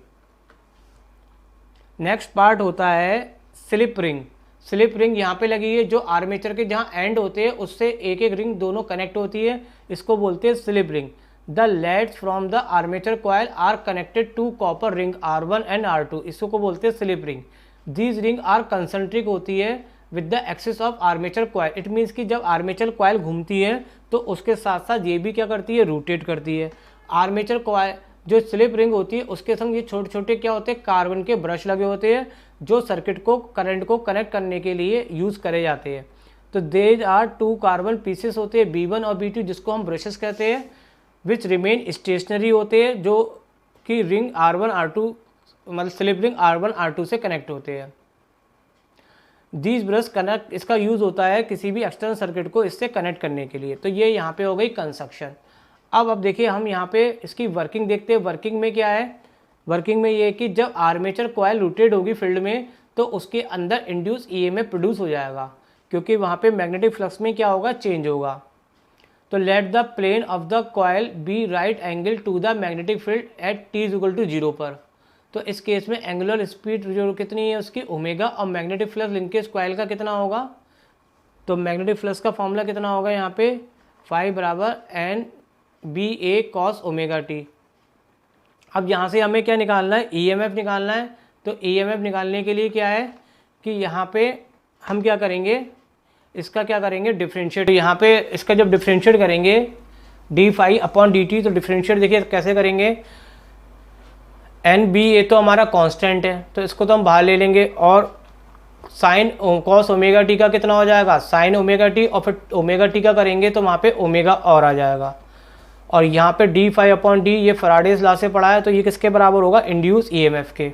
नेक्स्ट पार्ट होता है स्लिप रिंग। स्लिप रिंग यहाँ पे लगी है, जो आर्मेचर के जहाँ एंड होते हैं उससे एक एक रिंग दोनों कनेक्ट होती है, इसको बोलते हैं slip ring. The leads from the armature coil are connected to copper ring R1 and R2, इसको बोलते हैं slip ring. These ring are concentric होती है with the axis of armature coil. It means कि जब आर्मेचर कॉइल घूमती है तो उसके साथ साथ ये भी क्या करती है, रोटेट करती है। आर्मेचर कॉइल जो स्लिप रिंग होती है उसके संग ये छोटे छोटे क्या होते हैं, कार्बन के ब्रश लगे होते हैं, जो सर्किट को करंट को कनेक्ट करने के लिए यूज़ करे जाते हैं। तो देज आर 2 कार्बन पीसेस होते हैं B1 और B2, जिसको हम ब्रशेस कहते हैं, विच रिमेन स्टेशनरी होते हैं, जो कि रिंग R1 R2 मतलब स्लिप रिंग R1 R2 से कनेक्ट होते हैं। दीज ब्रश कनेक्ट, इसका यूज़ होता है किसी भी एक्सटर्नल सर्किट को इससे कनेक्ट करने के लिए। तो ये यहाँ पे हो गई कंस्ट्रक्शन। अब देखिए हम यहाँ पे इसकी वर्किंग देखते हैं। वर्किंग में क्या है, वर्किंग में ये है कि जब आर्मेचर कॉइल रोटेट होगी फील्ड में तो उसके अंदर इंड्यूस EMF प्रोड्यूस हो जाएगा, क्योंकि वहाँ पे मैग्नेटिक फ्लक्स में क्या होगा, चेंज होगा। तो let the plane of the coil be right angle to the magnetic field at t is equal to 0 पर। तो इस केस में एंगुलर स्पीड जो कितनी है उसकी ओमेगा, और मैग्नेटिक फ्लक्स लिंकेज कॉयल का कितना होगा, तो मैग्नेटिक फ्लक्स का फॉर्मूला कितना होगा यहाँ पे फाई बराबर एन बी ए कॉस ओमेगा टी। अब यहाँ से हमें क्या निकालना है, ईएमएफ निकालना है। तो ईएमएफ निकालने के लिए क्या है कि यहाँ पे हम क्या करेंगे, इसका क्या करेंगे डिफरेंशिएट। यहाँ पे इसका जब डिफरेंशिएट करेंगे d phi upon d t, तो डिफरेंशिएट देखिए कैसे करेंगे, एन बी ए तो हमारा कांस्टेंट है तो इसको तो हम बाहर ले लेंगे, और साइन कॉस ओमेगा टी का कितना हो जाएगा साइन ओमेगा टी, और फिर ओमेगा टी का करेंगे तो वहाँ पे ओमेगा और आ जाएगा। और यहाँ पे डी फाई अपॉन डी ये फैराडेज लॉ से पढ़ा है, तो ये किसके बराबर होगा इंड्यूस ईएमएफ के।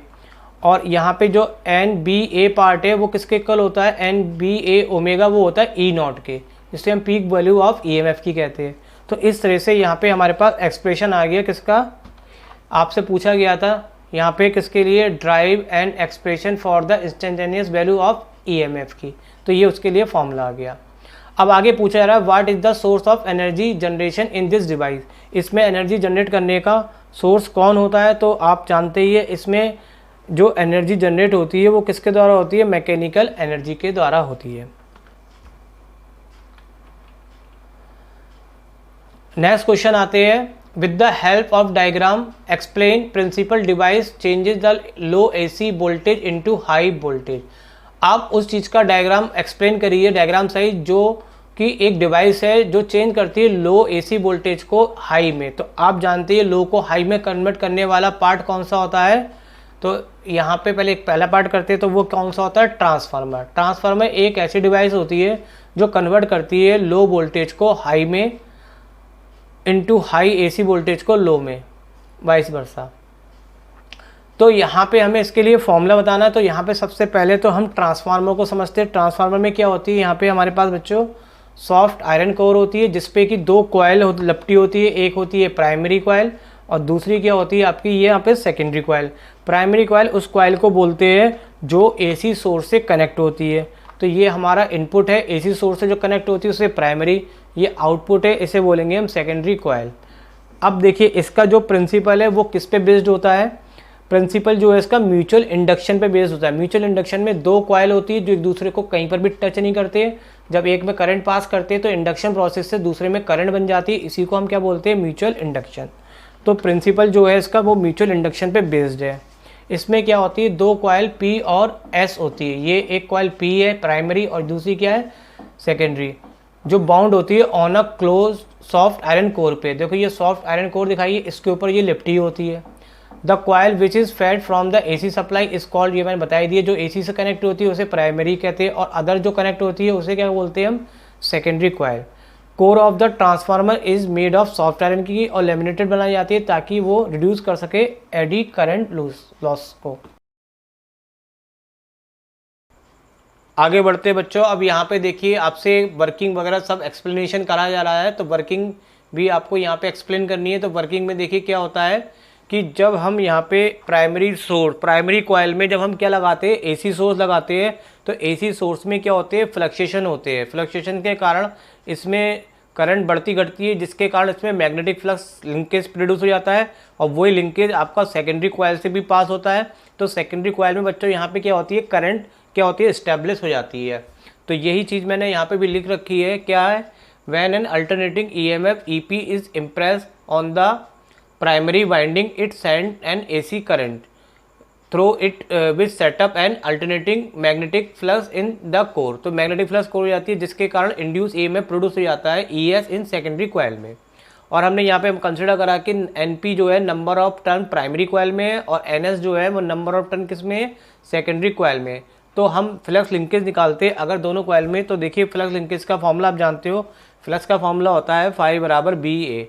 और यहाँ पे जो एन बी ए पार्ट है वो किसके इक्वल होता है, एन बी ए ओमेगा वो होता है ई नॉट के, जिससे हम पीक वैल्यू ऑफ ईएमएफ की कहते हैं। तो इस तरह से यहाँ पे हमारे पास एक्सप्रेशन आ गया किसका, आपसे पूछा गया था यहाँ पे किसके लिए, drive and expression for the instantaneous value of EMF की। तो ये उसके लिए फॉर्मूला आ गया। अब आगे पूछा जा रहा है what is the source of energy generation in this device. इसमें एनर्जी जनरेट करने का सोर्स कौन होता है, तो आप जानते ही है इसमें जो एनर्जी जनरेट होती है वो किसके द्वारा होती है, मैकेनिकल एनर्जी के द्वारा होती है। नेक्स्ट क्वेश्चन आते हैं, with the help of diagram explain principle device changes the low AC voltage into high voltage. आप उस चीज़ का डायग्राम एक्सप्लेन करिए, डायग्राम सही, जो कि एक डिवाइस है जो चेंज करती है लो एसी वोल्टेज को हाई में। तो आप जानते हैं लो को हाई में कन्वर्ट करने वाला पार्ट कौन सा होता है, तो यहाँ पे पहले एक पहला पार्ट करते हैं, तो वो कौन सा होता है, ट्रांसफार्मर। ट्रांसफार्मर एक ऐसी डिवाइस होती है जो कन्वर्ट करती है लो वोल्टेज को हाई में इनटू हाई एसी वोल्टेज को लो में, वाइस वर्सा। तो यहाँ पे हमें इसके लिए फॉर्मूला बताना है। तो यहाँ पे सबसे पहले तो हम ट्रांसफार्मर को समझते हैं। ट्रांसफार्मर में क्या होती है, यहाँ पे हमारे पास बच्चों सॉफ्ट आयरन कोर होती है जिसपे कि दो कॉयल लपटी होती है, एक होती है प्राइमरी कॉयल और दूसरी क्या होती है आपकी ये यहाँ पे सेकेंडरी कॉयल। प्राइमरी कॉयल उस कॉयल को बोलते हैं जो एसी सोर्स से कनेक्ट होती है। तो ये हमारा इनपुट है, एसी सोर्स से जो कनेक्ट होती है उसे प्राइमरी, ये आउटपुट है, इसे बोलेंगे हम सेकेंडरी कॉयल। अब देखिए इसका जो प्रिंसिपल है वो किस पे बेस्ड होता है, प्रिंसिपल जो है इसका म्यूचुअल इंडक्शन पे बेस्ड होता है। म्यूचुअल इंडक्शन में दो कॉयल होती है जो एक दूसरे को कहीं पर भी टच नहीं करते। जब एक में करंट पास करते हैं तो इंडक्शन प्रोसेस से दूसरे में करंट बन जाती है, इसी को हम क्या बोलते हैं, म्यूचुअल इंडक्शन। तो प्रिंसिपल जो है इसका वो म्यूचुअल इंडक्शन पे बेस्ड है। इसमें क्या होती है, दो कॉयल P और S होती है। ये एक कॉयल P है प्राइमरी और दूसरी क्या है सेकेंडरी, जो बाउंड होती है on a close soft iron core पे। देखो ये सॉफ्ट आयरन कोर दिखाइए, इसके ऊपर ये लिपटी होती है। The coil which is fed from the AC supply is called, ये मैंने बताई दिए, जो एसी से कनेक्ट होती है उसे प्राइमरी कहते हैं और अदर जो कनेक्ट होती है उसे क्या बोलते हैं हम, secondary coil. Core of the transformer is made of soft iron की और लेमिनेटेड बनाई जाती है ताकि वो रिड्यूस कर सके एडी करंट लॉस को। आगे बढ़ते बच्चों, अब यहाँ पे देखिए आपसे वर्किंग वगैरह सब एक्सप्लेनेशन करा जा रहा है, तो वर्किंग भी आपको यहाँ पे एक्सप्लेन करनी है। तो वर्किंग में देखिए क्या होता है कि जब हम यहाँ पे प्राइमरी कॉयल में जब हम क्या लगाते हैं, एसी सोर्स लगाते हैं, तो एसी सोर्स में क्या होते हैं, फ्लक्चुएशन होते हैं। फ्लक्चुएशन के कारण इसमें करंट बढ़ती घटती है, जिसके कारण इसमें मैग्नेटिक फ्लक्स लिंकेज प्रोड्यूस हो जाता है और वही लिंकेज आपका सेकेंडरी कॉयल से भी पास होता है। तो सेकेंडरी कॉयल में बच्चों यहाँ पे क्या होती है, करंट क्या होती है, इस्टेब्लिश हो जाती है। तो यही चीज़ मैंने यहाँ पे भी लिख रखी है, क्या है, when an alternating EMF EP is impress on the primary winding it send an AC current through it which setup N alternating magnetic flux in the core. तो मैग्नेटिक फ्लक्स कोर हो जाती है जिसके कारण इंड्यूस ईएमएफ प्रोड्यूस हो जाता है ES in secondary coil में। और हमने यहाँ पे कंसिडर करा कि एनपी जो है number of turn primary coil में है और एनएस जो है वो नंबर ऑफ टर्न किस में है, सेकेंडरी कॉयल में। तो हम फ्लक्स लिंकेज निकालते हैं अगर दोनों कॉयल में। तो देखिए फ्लक्स लिंकेज का फॉर्मूला आप जानते हो, फ्लक्स का फॉर्मूला होता है फाई बराबर बी ए,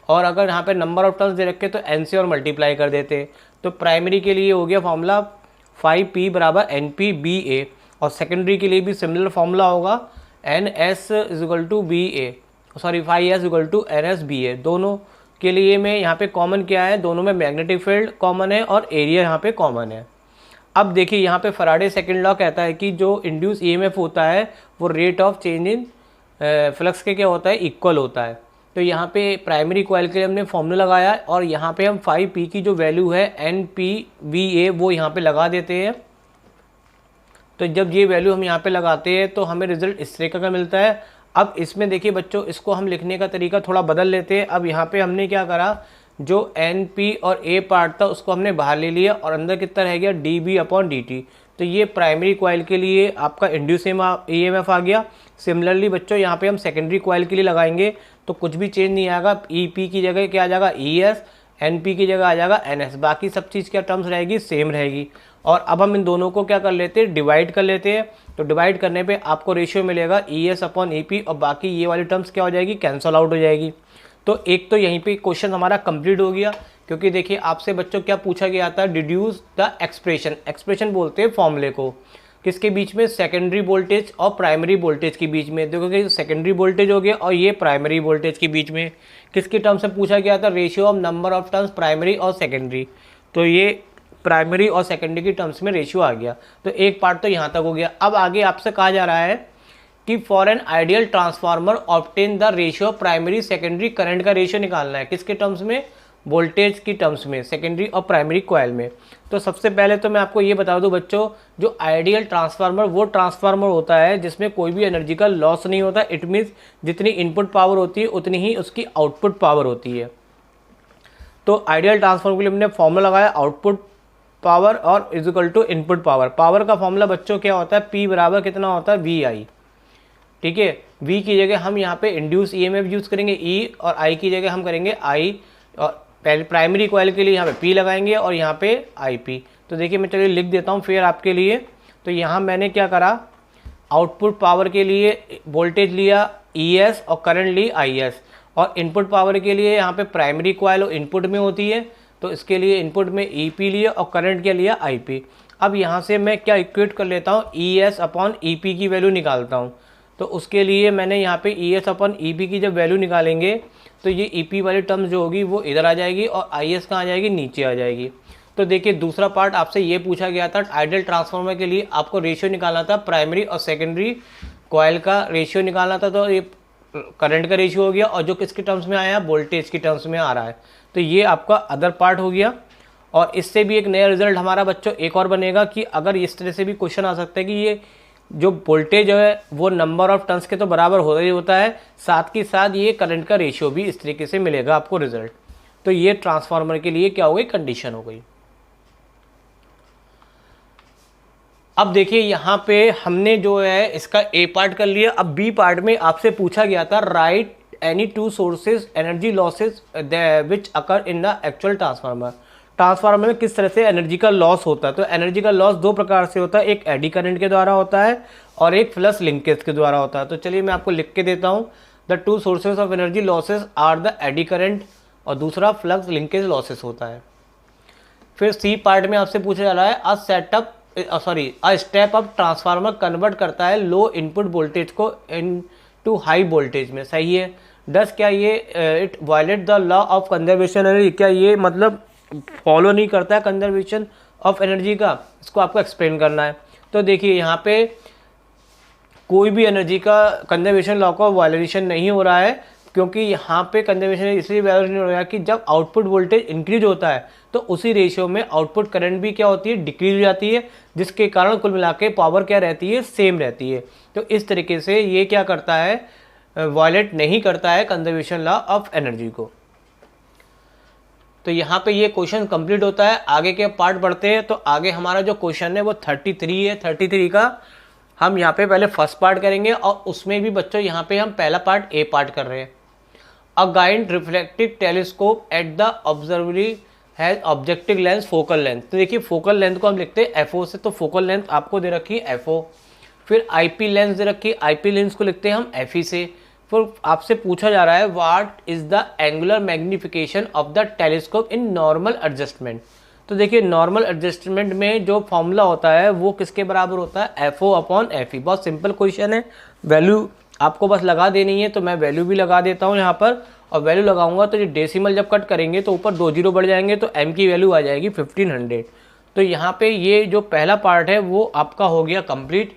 और अगर यहाँ पे नंबर ऑफ टर्न्स दे रखे तो एन से और मल्टीप्लाई कर देते। तो प्राइमरी के लिए हो गया फॉर्मूला फाई पी बराबर एन पी बी ए, और सेकेंडरी के लिए भी सिमिलर फॉर्मूला होगा N S is equal to B A, sorry phi S equal to N S B A. दोनों के लिए में यहाँ पे कॉमन क्या है, दोनों में मैग्नेटिक फील्ड कॉमन है और एरिया यहाँ पे कॉमन है। अब देखिए यहाँ पे फैराडे सेकंड लॉ कहता है कि जो इंड्यूस ईएमएफ होता है वो rate of change in flux के क्या होता है, इक्वल होता है। तो यहाँ पे प्राइमरी कॉइल के लिए हमने फॉर्मूला लगाया और यहाँ पे हम 5P की जो वैल्यू है NPVA वो यहाँ पे लगा देते हैं। तो जब ये वैल्यू हम यहाँ पे लगाते हैं तो हमें रिजल्ट इस तरीके का मिलता है। अब इसमें देखिए बच्चों, इसको हम लिखने का तरीका थोड़ा बदल लेते हैं। अब यहाँ पे हमने क्या करा, जो NP और A पार्ट था उसको हमने बाहर ले लिया और अंदर कितना रह गया dB/dt। तो ये प्राइमरी कॉइल के लिए आपका इंड्यूस EMF आ गया। सिमिलरली बच्चों यहाँ पे हम सेकेंडरी कॉइल के लिए लगाएंगे तो कुछ भी चेंज नहीं आएगा। EP की जगह क्या आ जाएगा ES, NP की जगह आ जाएगा NS, बाकी सब चीज़ क्या टर्म्स रहेगी, सेम रहेगी। और अब हम इन दोनों को क्या कर लेते हैं, डिवाइड कर लेते हैं। तो डिवाइड करने पे आपको रेशियो मिलेगा ES/EP और बाकी ये वाली टर्म्स क्या हो जाएगी, कैंसल आउट हो जाएगी। तो एक तो यहीं पे क्वेश्चन हमारा कंप्लीट हो गया, क्योंकि देखिए आपसे बच्चों क्या पूछा गया था, डिड्यूस द एक्सप्रेशन। एक्सप्रेशन बोलते हैं फॉर्मूले को, किसके बीच में, सेकेंडरी वोल्टेज और प्राइमरी वोल्टेज के बीच में। देखो कि सेकेंडरी वोल्टेज हो गया और ये प्राइमरी वोल्टेज के बीच में किसकी टर्म्स से पूछा गया था, ratio of number of terms primary और सेकेंडरी। तो ये प्राइमरी और सेकेंडरी की टर्म्स में रेशियो आ गया। तो एक पार्ट तो यहाँ तक हो गया। अब आगे आपसे कहा जा रहा है कि for an ideal transformer obtain the ratio primary secondary current का रेशियो निकालना है, किसके टर्म्स में, वोल्टेज की टर्म्स में, सेकेंडरी और प्राइमरी कॉइल में। तो सबसे पहले तो मैं आपको ये बता दूं बच्चों, जो आइडियल ट्रांसफार्मर वो ट्रांसफार्मर होता है जिसमें कोई भी एनर्जी का लॉस नहीं होता। इट मीन्स जितनी इनपुट पावर होती है उतनी ही उसकी आउटपुट पावर होती है। तो आइडियल ट्रांसफार्मर के लिए हमने फॉर्मूला लगाया, आउटपुट पावर और is equal to input power. Power का फॉर्मूला बच्चों क्या होता है, P बराबर कितना होता है, VI। ठीक है, V की जगह हम यहाँ पे इंड्यूस EMF यूज करेंगे E, और I की जगह हम करेंगे I, और पहले प्राइमरी कॉइल के लिए यहाँ पे P लगाएंगे और यहाँ पे IP। तो देखिए मैं चलिए लिख देता हूँ फिर आपके लिए। तो यहाँ मैंने क्या करा, आउटपुट पावर के लिए वोल्टेज लिया ES और करंट ली IS, और इनपुट पावर के लिए यहाँ पे प्राइमरी कॉइल इनपुट में होती है तो इसके लिए इनपुट में EP लिया और करंट क्या लिया IP। अब यहाँ से मैं क्या इक्वेट कर लेता हूँ, ES/EP की वैल्यू निकालता हूँ। तो उसके लिए मैंने यहाँ पे ES/EP की जब वैल्यू निकालेंगे तो ये EP वाली टर्म जो होगी वो इधर आ जाएगी और IS कहाँ आ जाएगी, नीचे आ जाएगी। तो देखिए दूसरा पार्ट आपसे ये पूछा गया था, आइडियल ट्रांसफार्मर के लिए आपको रेशियो निकालना था, प्राइमरी और सेकेंडरी कॉइल का रेशियो निकालना था। तो ये करंट का रेशियो हो गया और जो किसके टर्म्स में आया, वोल्टेज की टर्म्स में आ रहा है। तो ये आपका अदर पार्ट हो गया। और इससे भी एक नया रिजल्ट हमारा बच्चों एक और बनेगा कि अगर इस तरह से भी क्वेश्चन आ सकता है कि ये जो वोल्टेज है वो नंबर ऑफ टर्न्स के तो बराबर होता ही होता है, साथ के साथ ये करंट का रेशियो भी इस तरीके से मिलेगा आपको रिजल्ट। तो ये ट्रांसफार्मर के लिए क्या हो गई, कंडीशन हो गई। अब देखिए यहाँ पे हमने जो है इसका ए पार्ट कर लिया। अब बी पार्ट में आपसे पूछा गया था, right any two sources energy losses which occur in the actual transformer. Transformer में किस तरह से एनर्जी का लॉस होता है। तो एनर्जी का लॉस दो प्रकार से होता है, एक एडी करंट के द्वारा होता है और एक फ्लक्स लिंकेज के द्वारा होता है। तो चलिए मैं आपको लिख के देता हूँ, the two sources of energy losses are the eddy current और दूसरा फ्लक्स लिंकेज लॉसेस होता है। फिर सी पार्ट में आपसे पूछा जा रहा है, a step up transformer convert करता है लो इनपुट वोल्टेज को इनटू हाई वोल्टेज में। सही है, डस क्या ये it violate the law of conservation energy, क्या ये मतलब फॉलो नहीं करता है कंजर्वेशन ऑफ एनर्जी का, इसको आपको एक्सप्लेन करना है। तो देखिए यहाँ पे कोई भी एनर्जी का कंजर्वेशन लॉ का वायलेशन नहीं हो रहा है, क्योंकि यहाँ पे कंजर्वेशन इसलिए वायलेशन हो रहा है कि जब आउटपुट वोल्टेज इंक्रीज होता है तो उसी रेशियो में आउटपुट करंट भी क्या होती है, डिक्रीज हो जाती है, जिसके कारण कुल मिला के पावर क्या रहती है, सेम रहती है। तो इस तरीके से ये क्या करता है, वायलेट नहीं करता है कंजर्वेशन लॉ ऑफ एनर्जी को। तो यहाँ पे ये क्वेश्चन कंप्लीट होता है। आगे के पार्ट बढ़ते हैं। तो आगे हमारा जो क्वेश्चन है वो 33 है। 33 का हम यहाँ पे पहले फर्स्ट पार्ट करेंगे और उसमें भी बच्चों यहाँ पे हम पहला पार्ट ए पार्ट कर रहे हैं। A guide reflective telescope at the observatory has objective lens focal length. तो देखिए फोकल लेंथ को हम लिखते हैं FO से, तो फोकल लेंथ आपको दे रखी है FO। फिर IP लेंस दे रखी है, IP लेंस को लिखते हैं हम FE से। फिर आपसे पूछा जा रहा है, what is the angular magnification of the telescope in normal adjustment. तो देखिए नॉर्मल एडजस्टमेंट में जो फॉर्मूला होता है वो किसके बराबर होता है, FO/FE। बहुत सिंपल क्वेश्चन है, वैल्यू आपको बस लगा देनी है। तो मैं वैल्यू भी लगा देता हूँ यहाँ पर, और वैल्यू लगाऊंगा तो ये डेसिमल जब कट करेंगे तो ऊपर 2 जीरो बढ़ जाएंगे, तो M की वैल्यू आ जाएगी 1500। तो यहाँ पे ये जो पहला पार्ट है वो आपका हो गया कंप्लीट।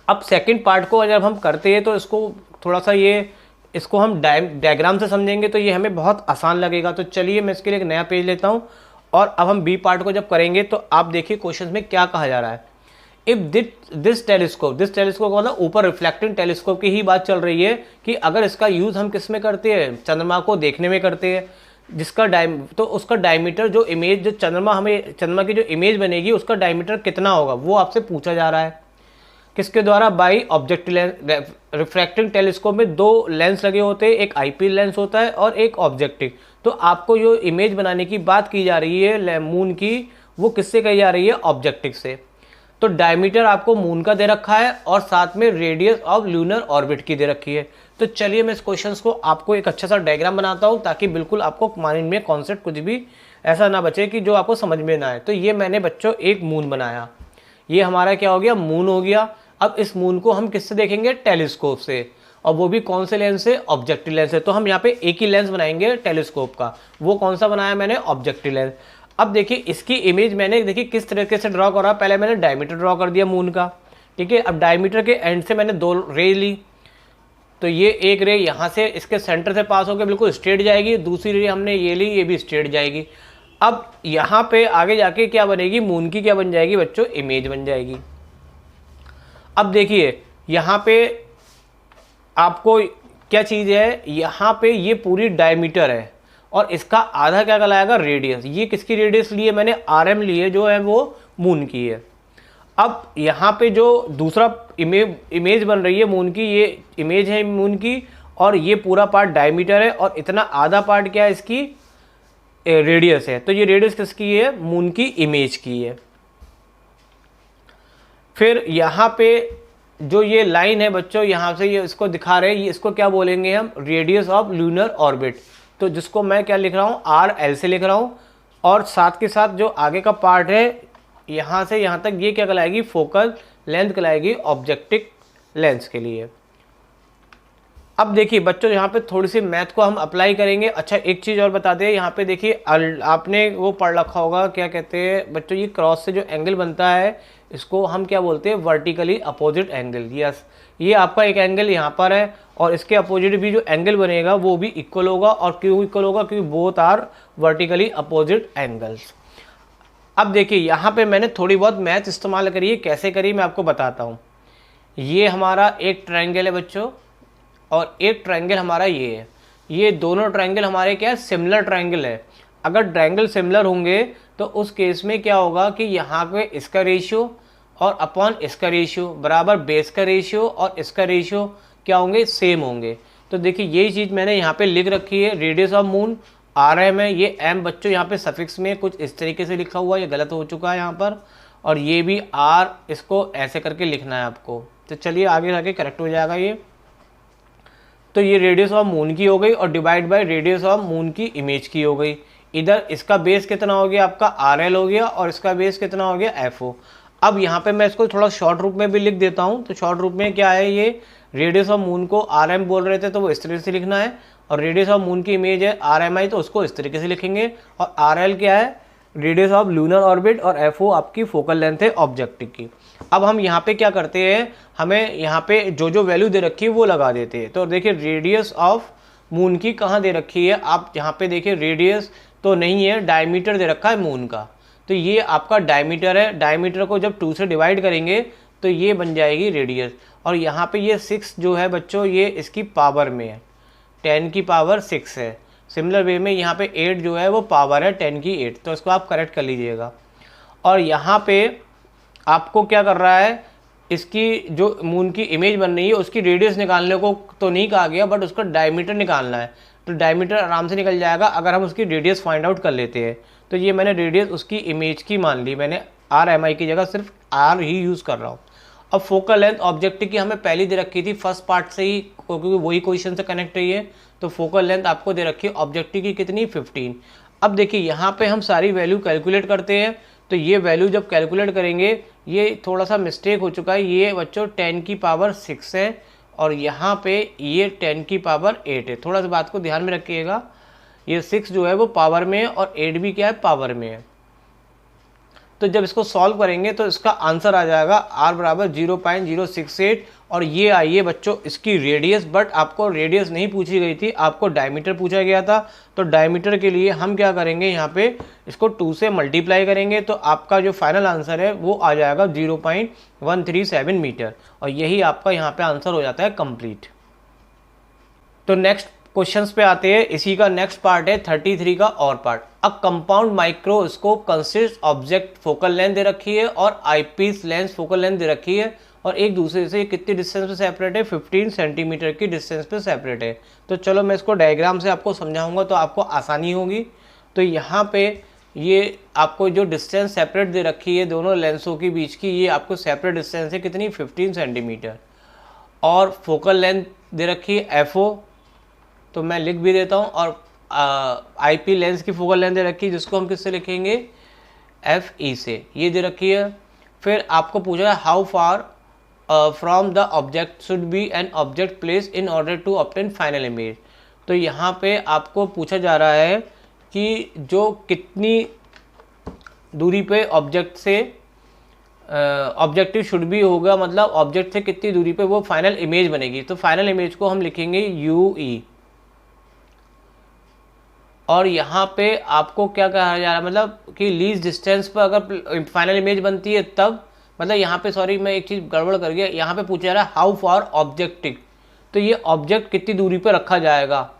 अब सेकंड पार्ट को जब हम करते हैं तो इसको थोड़ा सा ये इसको हम डायग्राम से समझेंगे तो ये हमें बहुत आसान लगेगा। तो चलिए मैं इसके लिए एक नया पेज लेता हूँ और अब हम बी पार्ट को जब करेंगे तो आप देखिए क्वेश्चन में क्या कहा जा रहा है। इफ दिस टेलीस्कोप का मतलब ऊपर रिफ्लेक्टिंग टेलीस्कोप की ही बात चल रही है कि अगर इसका यूज़ हम किस में करते हैं, चंद्रमा को देखने में करते हैं, जिसका तो उसका डायमीटर जो इमेज, जो चंद्रमा की जो इमेज बनेगी उसका डायमीटर कितना होगा वो आपसे पूछा जा रहा है। किसके द्वारा? By objective lens. Refracting telescope में दो लेंस लगे होते हैं, एक आईपीस लेंस होता है और एक ऑब्जेक्टिव। तो आपको जो इमेज बनाने की बात की जा रही है मून की, वो किससे कही जा रही है? ऑब्जेक्टिव से। तो डायमीटर आपको मून का दे रखा है और साथ में रेडियस ऑफ लूनर ऑर्बिट की दे रखी है। तो चलिए मैं इस क्वेश्चन को आपको एक अच्छा सा डायग्राम बनाता हूँ ताकि बिल्कुल आपको माइंड में कॉन्सेप्ट कुछ भी ऐसा ना बचे कि जो आपको समझ में ना आए। तो ये मैंने बच्चों एक मून बनाया, ये हमारा क्या हो गया? मून हो गया। अब इस मून को हम किससे देखेंगे? टेलीस्कोप से, और वो भी कौन से लेंस से? ऑब्जेक्टिव लेंस से। तो हम यहाँ पे एक ही लेंस बनाएंगे टेलीस्कोप का, वो कौन सा बनाया मैंने? Objective lens. अब देखिए इसकी इमेज मैंने देखिए किस तरीके से ड्रॉ करा। पहले मैंने डायमीटर ड्रॉ कर दिया मून का, ठीक है। अब डायमीटर के एंड से मैंने दो रे ली, तो ये एक रे यहाँ से इसके सेंटर से पास होकर बिल्कुल स्ट्रेट जाएगी, दूसरी रे हमने ये ली, ये भी स्ट्रेट जाएगी। अब यहाँ पे आगे जाके क्या बनेगी? मून की क्या बन जाएगी बच्चों? इमेज बन जाएगी। अब देखिए यहाँ पे आपको क्या चीज़ है, यहाँ पे ये पूरी डायमीटर है और इसका आधा क्या कहलाएगा? रेडियस। ये किसकी रेडियस ली है मैंने? आरएम ली है, जो है वो मून की है। अब यहाँ पे जो दूसरा इमेज बन रही है मून की, ये इमेज है मून की, और ये पूरा पार्ट डायमीटर है और इतना आधा पार्ट क्या है? इसकी रेडियस है। तो ये रेडियस किसकी है? मून की इमेज की है। फिर यहाँ पे जो ये लाइन है बच्चों, यहाँ से ये इसको दिखा रहे हैं, ये इसको क्या बोलेंगे हम? Radius of lunar orbit. तो जिसको मैं क्या लिख रहा हूँ? RL से लिख रहा हूँ। और साथ के साथ जो आगे का पार्ट है यहाँ से यहाँ तक, ये क्या कहलाएगी? फोकल लेंथ कहलाएगी ऑब्जेक्टिव लेंस के लिए। अब देखिए बच्चों यहाँ पे थोड़ी सी मैथ को हम अप्लाई करेंगे। अच्छा एक चीज़ और बता दें, यहाँ पे देखिए आपने वो पढ़ रखा होगा, क्या कहते हैं बच्चों, ये क्रॉस से जो एंगल बनता है इसको हम क्या बोलते हैं? Vertically opposite angle. यस, ये आपका एक एंगल यहाँ पर है और इसके अपोजिट भी जो एंगल बनेगा वो भी इक्वल होगा। और क्यों इक्वल होगा? क्योंकि both are vertically opposite angles. अब देखिए यहाँ पे मैंने थोड़ी बहुत मैथ इस्तेमाल करी है, कैसे करी मैं आपको बताता हूँ। ये हमारा एक ट्रायंगल है बच्चों और एक ट्रायंगल हमारा ये है। ये दोनों ट्रायंगल हमारे क्या है? सिमिलर ट्रायंगल है। अगर ट्रायंगल सिमिलर होंगे तो उस केस में क्या होगा कि यहाँ पे इसका रेशियो और अपॉन इसका रेशियो बराबर बेस का रेशियो और इसका रेशियो क्या होंगे? सेम होंगे। तो देखिए यही चीज़ मैंने यहाँ पे लिख रखी है। रेडियस ऑफ मून RM है, ये M बच्चों यहाँ पे सफिक्स में कुछ इस तरीके से लिखा हुआ है, ये गलत हो चुका है यहाँ पर, और ये भी R, इसको ऐसे करके लिखना है आपको। तो चलिए आगे जाके करेक्ट हो जाएगा ये। तो ये रेडियस ऑफ मून की हो गई और divide by radius of moon की इमेज की हो गई। इधर इसका बेस कितना हो गया? आपका RL हो गया और इसका बेस कितना हो गया? FO। अब यहाँ पे मैं इसको थोड़ा शॉर्ट रूप में भी लिख देता हूँ। तो शॉर्ट रूप में क्या है, ये रेडियस ऑफ मून को RM बोल रहे थे तो वो इस तरीके से लिखना है, और रेडियस ऑफ मून की इमेज है RMI तो उसको इस तरीके से लिखेंगे, और RL क्या है? रेडियस ऑफ लूनर ऑर्बिट, और FO आपकी फोकल लेंथ है ऑब्जेक्टिव की। अब हम यहाँ पे क्या करते हैं, हमें यहाँ पे जो जो वैल्यू दे रखी है वो लगा देते हैं। तो देखिए रेडियस ऑफ मून की कहाँ दे रखी है? आप यहाँ पे देखिए रेडियस तो नहीं है, डायमीटर दे रखा है मून का। तो ये आपका डायमीटर है। डायमीटर को जब 2 से डिवाइड करेंगे तो ये बन जाएगी रेडियस। और यहाँ पे ये 6 जो है बच्चों, ये इसकी पावर में है, 10 की पावर 6 है। सिमिलर वे में यहाँ पे 8 जो है वो पावर है 10 की 8। तो इसको आप करेक्ट कर लीजिएगा। और यहाँ पे आपको क्या कर रहा है, इसकी जो मून की इमेज बन रही है उसकी रेडियस निकालने को तो नहीं कहा गया, बट उसका डायमीटर निकालना है। तो डायमीटर आराम से निकल जाएगा अगर हम उसकी रेडियस फाइंड आउट कर लेते हैं। तो ये मैंने रेडियस उसकी इमेज की मान ली, मैंने RMI की जगह सिर्फ R ही यूज़ कर रहा हूँ। अब फोकल लेंथ ऑब्जेक्टिव की हमें पहले दे रखी थी फर्स्ट पार्ट से ही, क्योंकि वही क्वेश्चन से कनेक्ट रही है। तो फोकल लेंथ आपको दे रखी है ऑब्जेक्टिव की कितनी? 15। अब देखिए यहाँ पे हम सारी वैल्यू कैलकुलेट करते हैं। तो ये वैल्यू जब कैलकुलेट करेंगे, ये थोड़ा सा मिस्टेक हो चुका है, ये बच्चों 10 की पावर 6 है और यहाँ पे ये 10 की पावर 8 है। थोड़ा सा बात को ध्यान में रखिएगा, ये 6 जो है वो पावर में है और 8 भी क्या है? पावर में है। तो जब इसको सॉल्व करेंगे तो इसका आंसर आ जाएगा R बराबर 0.068 और ये आई है बच्चों इसकी रेडियस, बट आपको रेडियस नहीं पूछी गई थी, आपको डायमीटर पूछा गया था। तो डायमीटर के लिए हम क्या करेंगे, यहाँ पे इसको 2 से मल्टीप्लाई करेंगे तो आपका जो फाइनल आंसर है वो आ जाएगा 0.137 मीटर, और यही आपका यहाँ पे आंसर हो जाता है कंप्लीट। तो नेक्स्ट क्वेश्चंस पे आते हैं। इसी का नेक्स्ट पार्ट है 33 का और part. A compound microscope consist object focal length दे रखी है और आईपीस लेंस फोकल लेंथ दे रखी है, और एक दूसरे से कितनी डिस्टेंस पे सेपरेट है, 15 सेंटीमीटर की डिस्टेंस पे सेपरेट है। तो चलो मैं इसको डायग्राम से आपको समझाऊंगा तो आपको आसानी होगी। तो यहाँ पे ये आपको जो डिस्टेंस सेपरेट दे रखी है दोनों लेंसों के बीच की, ये आपको सेपरेट डिस्टेंस है कितनी, 15 सेंटीमीटर, और फोकल लेंथ दे रखी है FO, तो मैं लिख भी देता हूँ, और आईपी लेंस की फोकल लेंथ दे रखी है जिसको हम किससे लिखेंगे, FE से, ये दे रखी है। फिर आपको पूछा है how far from the object should be an object place in order to obtain final image. तो यहाँ पे आपको पूछा जा रहा है कि जो कितनी दूरी पे ऑब्जेक्ट से ऑब्जेक्टिव शुड बी होगा, मतलब ऑब्जेक्ट से कितनी दूरी पे वो फाइनल इमेज बनेगी। तो फाइनल इमेज को हम लिखेंगे UE, और यहाँ पे आपको क्या कहा जा रहा है, मतलब कि लीस्ट डिस्टेंस पर अगर फाइनल इमेज बनती है तब, मतलब यहाँ पे सॉरी मैं एक चीज़ गड़बड़ कर गया, यहाँ पे पूछा जा रहा है हाउ फॉर ऑब्जेक्टिव, तो ये ऑब्जेक्ट कितनी दूरी पर रखा जाएगा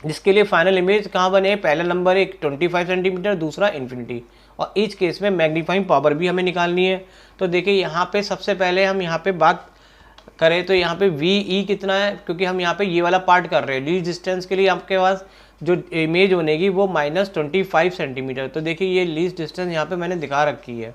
जिसके लिए फाइनल इमेज कहाँ बने, पहला नंबर एक 25 सेंटीमीटर, दूसरा इन्फिनिटी, और ईच केस में मैग्नीफाइंग पावर भी हमें निकालनी है। तो देखिए यहाँ पे सबसे पहले हम यहाँ पे बात करें तो यहाँ पे VE कितना है, क्योंकि हम यहाँ पे ये वाला पार्ट कर रहे हैं, लीस्ट डिस्टेंस के लिए आपके पास जो इमेज बनेगी वो -25 सेंटीमीटर। तो देखिए ये लीस्ट डिस्टेंस यहाँ पे मैंने दिखा रखी है।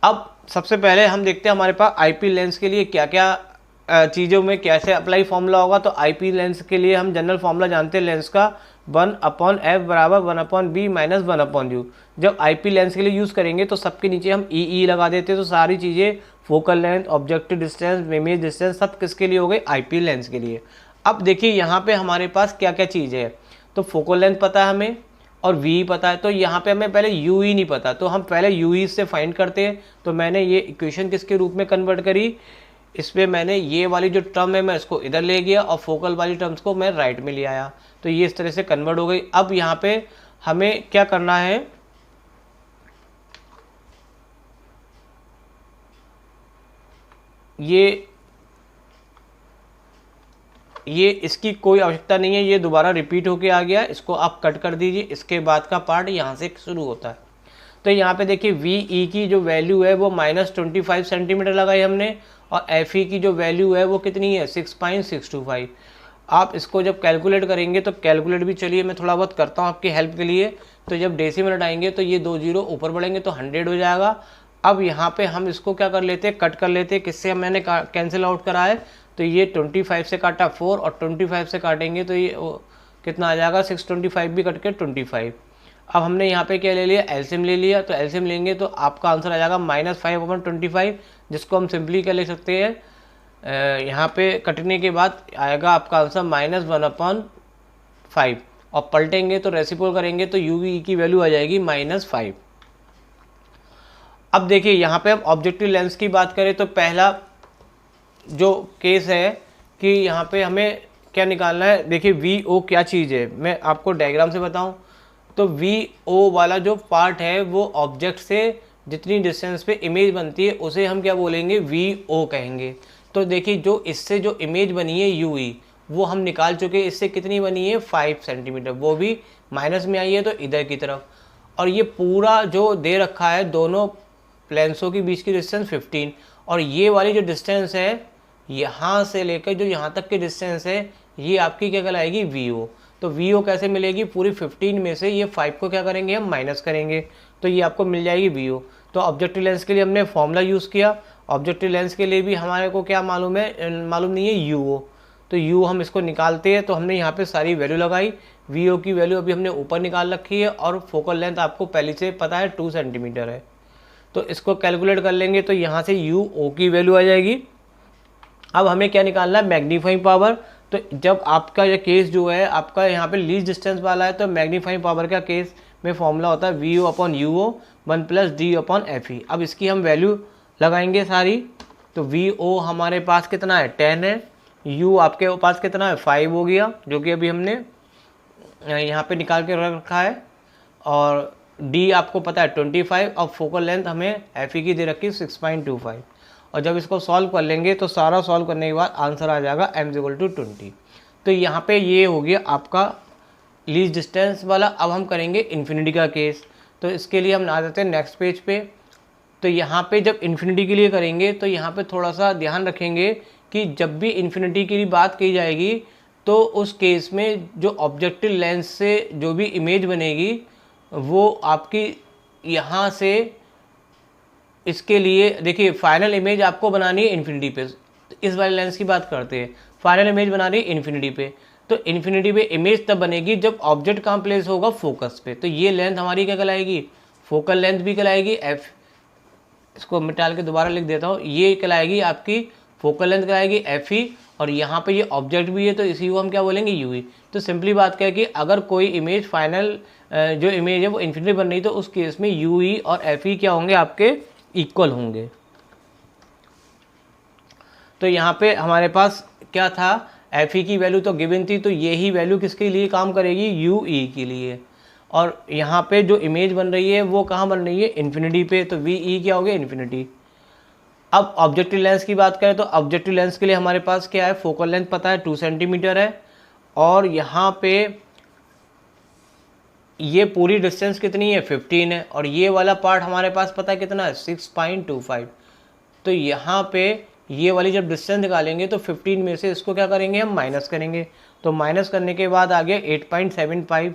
अब सबसे पहले हम देखते हैं हमारे पास आईपी लेंस के लिए क्या क्या चीज़ों में कैसे अप्लाई फॉर्मूला होगा। तो आईपी लेंस के लिए हम जनरल फॉर्मूला जानते हैं लेंस का, 1/f बराबर 1/b माइनस 1/u। जब आईपी लेंस के लिए यूज़ करेंगे तो सबके नीचे हम ई लगा देते हैं, तो सारी चीज़ें focal length, objective distance, image distance सब किसके लिए हो गए, आईपी लेंस के लिए। अब देखिए यहाँ पे हमारे पास क्या क्या चीज़ है। तो फोकल लेंथ पता है हमें और वी पता है, तो यहाँ पे हमें पहले यू ई नहीं पता, तो हम पहले यू ई से फाइंड करते हैं। तो मैंने ये इक्वेशन किसके रूप में कन्वर्ट करी, इसमें मैंने ये वाली जो टर्म है मैं इसको इधर ले गया और फोकल वाली टर्म्स को मैं राइट में ले आया, तो ये इस तरह से कन्वर्ट हो गई। अब यहाँ पे हमें क्या करना है, ये इसकी कोई आवश्यकता नहीं है, ये दोबारा रिपीट होके आ गया, इसको आप कट कर दीजिए। इसके बाद का पार्ट यहाँ से शुरू होता है। तो यहाँ पे देखिए वी ई की जो वैल्यू है वो -25 सेंटीमीटर लगाई हमने, और एफ ई की जो वैल्यू है वो कितनी है, 6.625। आप इसको जब कैलकुलेट करेंगे तो कैलकुलेट भी चलिए मैं थोड़ा बहुत करता हूँ आपकी हेल्प के लिए। तो जब डेसिमल हटाएंगे तो ये 2 जीरो ऊपर बढ़ेंगे तो 100 हो जाएगा। अब यहाँ पे हम इसको क्या कर लेते हैं, कट कर लेते हैं, किससे मैंने कैंसिल आउट करा है, तो ये 25 से काटा 4 और 25 से काटेंगे तो ये कितना आ जाएगा, 625 भी कट के 25। अब हमने यहाँ पे क्या ले लिया, एलसीएम ले लिया, तो एलसीएम लेंगे तो आपका आंसर आ जाएगा -5/25, जिसको हम सिंपली क्या लिख सकते हैं, यहाँ पे कटने के बाद आएगा आपका आंसर -1/5, और पलटेंगे तो रेसिप्रोकल करेंगे तो यू वी की वैल्यू आ जाएगी -5। अब देखिए यहाँ पे हम ऑब्जेक्टिव लेंस की बात करें तो पहला जो केस है कि यहाँ पे हमें क्या निकालना है, देखिए वी ओ क्या चीज़ है, मैं आपको डायग्राम से बताऊं तो वी ओ वाला जो पार्ट है वो ऑब्जेक्ट से जितनी डिस्टेंस पे इमेज बनती है उसे हम क्या बोलेंगे, वी ओ कहेंगे। तो देखिए जो इससे जो इमेज बनी है यू ई वो हम निकाल चुके हैं, इससे कितनी बनी है 5 सेंटीमीटर, वो भी माइनस में आई है तो इधर की तरफ। और ये पूरा जो दे रखा है दोनों लेंसों के बीच की डिस्टेंस 15, और ये वाली जो डिस्टेंस है यहाँ से लेकर जो यहाँ तक की डिस्टेंस है ये आपकी क्या कहलाएगी, वी ओ। तो वी ओ कैसे मिलेगी, पूरी 15 में से ये 5 को क्या करेंगे, हम माइनस करेंगे, तो ये आपको मिल जाएगी वी ओ। तो ऑब्जेक्टिव लेंस के लिए हमने फॉर्मूला यूज़ किया, ऑब्जेक्टिव लेंस के लिए भी हमारे को क्या मालूम है, मालूम नहीं है यू ओ। तो यू हम इसको निकालते हैं, तो हमने यहाँ पे सारी वैल्यू लगाई, वी ओ की वैल्यू अभी हमने ऊपर निकाल रखी है, और फोकल लेंथ आपको पहले से पता है 2 सेंटीमीटर है। तो इसको कैलकुलेट कर लेंगे तो यहाँ से यू ओ की वैल्यू आ जाएगी। अब हमें क्या निकालना है, मैग्नीफाइंग पावर। तो जब आपका ये केस जो है आपका यहाँ पे लीस्ट डिस्टेंस वाला है तो मैग्नीफाइंग पावर का केस में फॉर्मूला होता है V O upon U O 1 + d/f ई। अब इसकी हम वैल्यू लगाएंगे सारी, तो VO हमारे पास कितना है 10 है, U आपके पास कितना है 5 हो गया, जो कि अभी हमने यहाँ पे निकाल के रखा है, और D आपको पता है 25 और फोकल लेंथ हमें FE की दे रखी है 6.25। और जब इसको सॉल्व कर लेंगे तो सारा सॉल्व करने के बाद आंसर आ जाएगा m=20। तो यहाँ पे ये हो गया आपका लीस्ट डिस्टेंस वाला। अब हम करेंगे इन्फिनिटी का केस, तो इसके लिए हम आ जाते हैं नेक्स्ट पेज पे। तो यहाँ पे जब इन्फिनिटी के लिए करेंगे तो यहाँ पे थोड़ा सा ध्यान रखेंगे कि जब भी इन्फिनिटी की बात की जाएगी तो उस केस में जो ऑब्जेक्टिव लेंस से जो भी इमेज बनेगी वो आपकी यहाँ से, इसके लिए देखिए फाइनल इमेज आपको बनानी है इन्फिनिटी पे, इस वाले लेंस की बात करते हैं, फाइनल इमेज बनानी है इन्फिनिटी पे। तो इन्फिनिटी पे इमेज तब बनेगी जब ऑब्जेक्ट कहाँ प्लेस होगा, फोकस पे। तो ये लेंथ हमारी क्या कहलाएगी, फोकल लेंथ भी कहलाएगी एफ, इसको मिटाल के दोबारा लिख देता हूँ, ये कहलाएगी आपकी फोकल लेंथ कहलाएगी एफ ई, और यहाँ पे ये ऑब्जेक्ट भी है तो इसी को हम क्या बोलेंगे यू ई। तो सिंपली बात क्या है कि अगर कोई इमेज फाइनल जो इमेज है वो इन्फिनिटी बन रही तो उस केस में यू ई और एफ ई क्या होंगे, आपके इक्वल होंगे। तो यहाँ पे हमारे पास क्या था, एफ ई की वैल्यू तो गिवन थी, तो यही वैल्यू किसके लिए काम करेगी, यू ई के लिए। और यहाँ पे जो इमेज बन रही है वो कहाँ बन रही है, इन्फिनिटी पे, तो वी ई क्या हो गया, इन्फिनिटी। अब ऑब्जेक्टिव लेंस की बात करें तो ऑब्जेक्टिव लेंस के लिए हमारे पास क्या है, फोकल लेंथ पता है 2 सेंटीमीटर है, और यहाँ पे ये पूरी डिस्टेंस कितनी है 15 है, और ये वाला पार्ट हमारे पास पता है कितना है 6.25। तो यहाँ पे ये वाली जब डिस्टेंस निकालेंगे तो 15 में से इसको क्या करेंगे, हम माइनस करेंगे। तो माइनस करने के बाद आ गया 8.75।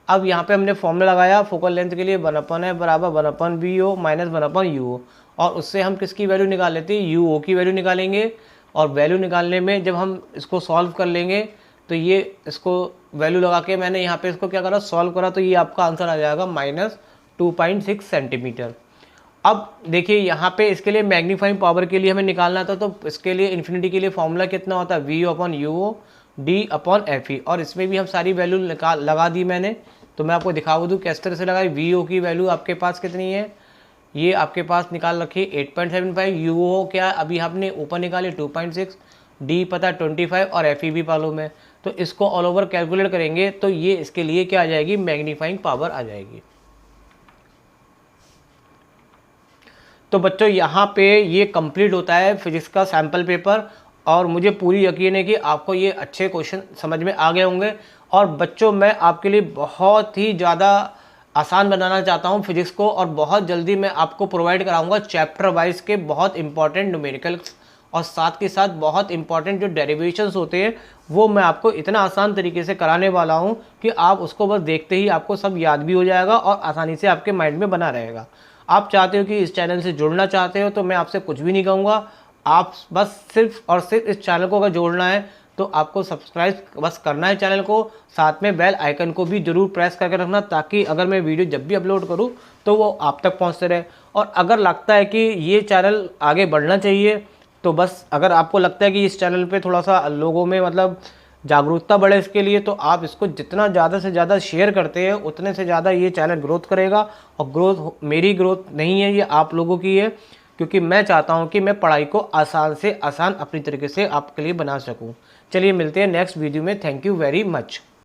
अब यहाँ पे हमने फॉर्मूला लगाया फोकल लेंथ के लिए, 1/f बराबर 1/VO माइनस 1/UO, और उससे हम किसकी वैल्यू निकाल लेते हैं, UO की वैल्यू निकालेंगे। और वैल्यू निकालने में जब हम इसको सॉल्व कर लेंगे तो ये इसको वैल्यू लगा के मैंने यहाँ पे इसको क्या करा, सॉल्व करा, तो ये आपका आंसर आ जाएगा -2.6 सेंटीमीटर। अब देखिए यहाँ पे इसके लिए मैग्नीफाइंग पावर के लिए हमें निकालना था, तो इसके लिए इन्फिनिटी के लिए फॉर्मूला कितना होता है, VO/UO D/FE, और इसमें भी हम सारी वैल्यू लगा दी मैंने। तो मैं आपको दिखा दूँ किस तरह से लगाई। VO की वैल्यू आपके पास कितनी है, ये आपके पास निकाल रखी 8.75, UO क्या अभी आपने ऊपर निकाली 2.6, D पता 25 और FE भी मालूम है। तो इसको ऑल ओवर कैलकुलेट करेंगे तो ये इसके लिए क्या आ जाएगी, मैग्नीफाइंग पावर आ जाएगी। तो बच्चों यहाँ पे ये कंप्लीट होता है फिजिक्स का सैम्पल पेपर, और मुझे पूरी यकीन है कि आपको ये अच्छे क्वेश्चन समझ में आ गए होंगे। और बच्चों मैं आपके लिए बहुत ही ज़्यादा आसान बनाना चाहता हूँ फिजिक्स को, और बहुत जल्दी मैं आपको प्रोवाइड कराऊंगा चैप्टर वाइज के बहुत इंपॉर्टेंट न्यूमेरिकल्स, और साथ के साथ बहुत इंपॉर्टेंट जो डेरिवेशंस होते हैं वो मैं आपको इतना आसान तरीके से कराने वाला हूँ कि आप उसको बस देखते ही आपको सब याद भी हो जाएगा और आसानी से आपके माइंड में बना रहेगा। आप चाहते हो कि इस चैनल से जुड़ना चाहते हो तो मैं आपसे कुछ भी नहीं कहूँगा, आप बस सिर्फ और सिर्फ इस चैनल को अगर जोड़ना है तो आपको सब्सक्राइब बस करना है चैनल को, साथ में बेल आइकन को भी जरूर प्रेस करके रखना, ताकि अगर मैं वीडियो जब भी अपलोड करूं तो वो आप तक पहुंचते रहे। और अगर लगता है कि ये चैनल आगे बढ़ना चाहिए तो बस अगर आपको लगता है कि इस चैनल पे थोड़ा सा लोगों में मतलब जागरूकता बढ़े इसके लिए, तो आप इसको जितना ज़्यादा से ज़्यादा शेयर करते हैं उतने से ज़्यादा ये चैनल ग्रोथ करेगा। और ग्रोथ मेरी ग्रोथ नहीं है, ये आप लोगों की है, क्योंकि मैं चाहता हूँ कि मैं पढ़ाई को आसान से आसान अपनी तरीके से आपके लिए बना सकूँ। चलिए मिलते हैं नेक्स्ट वीडियो में। Thank you very much.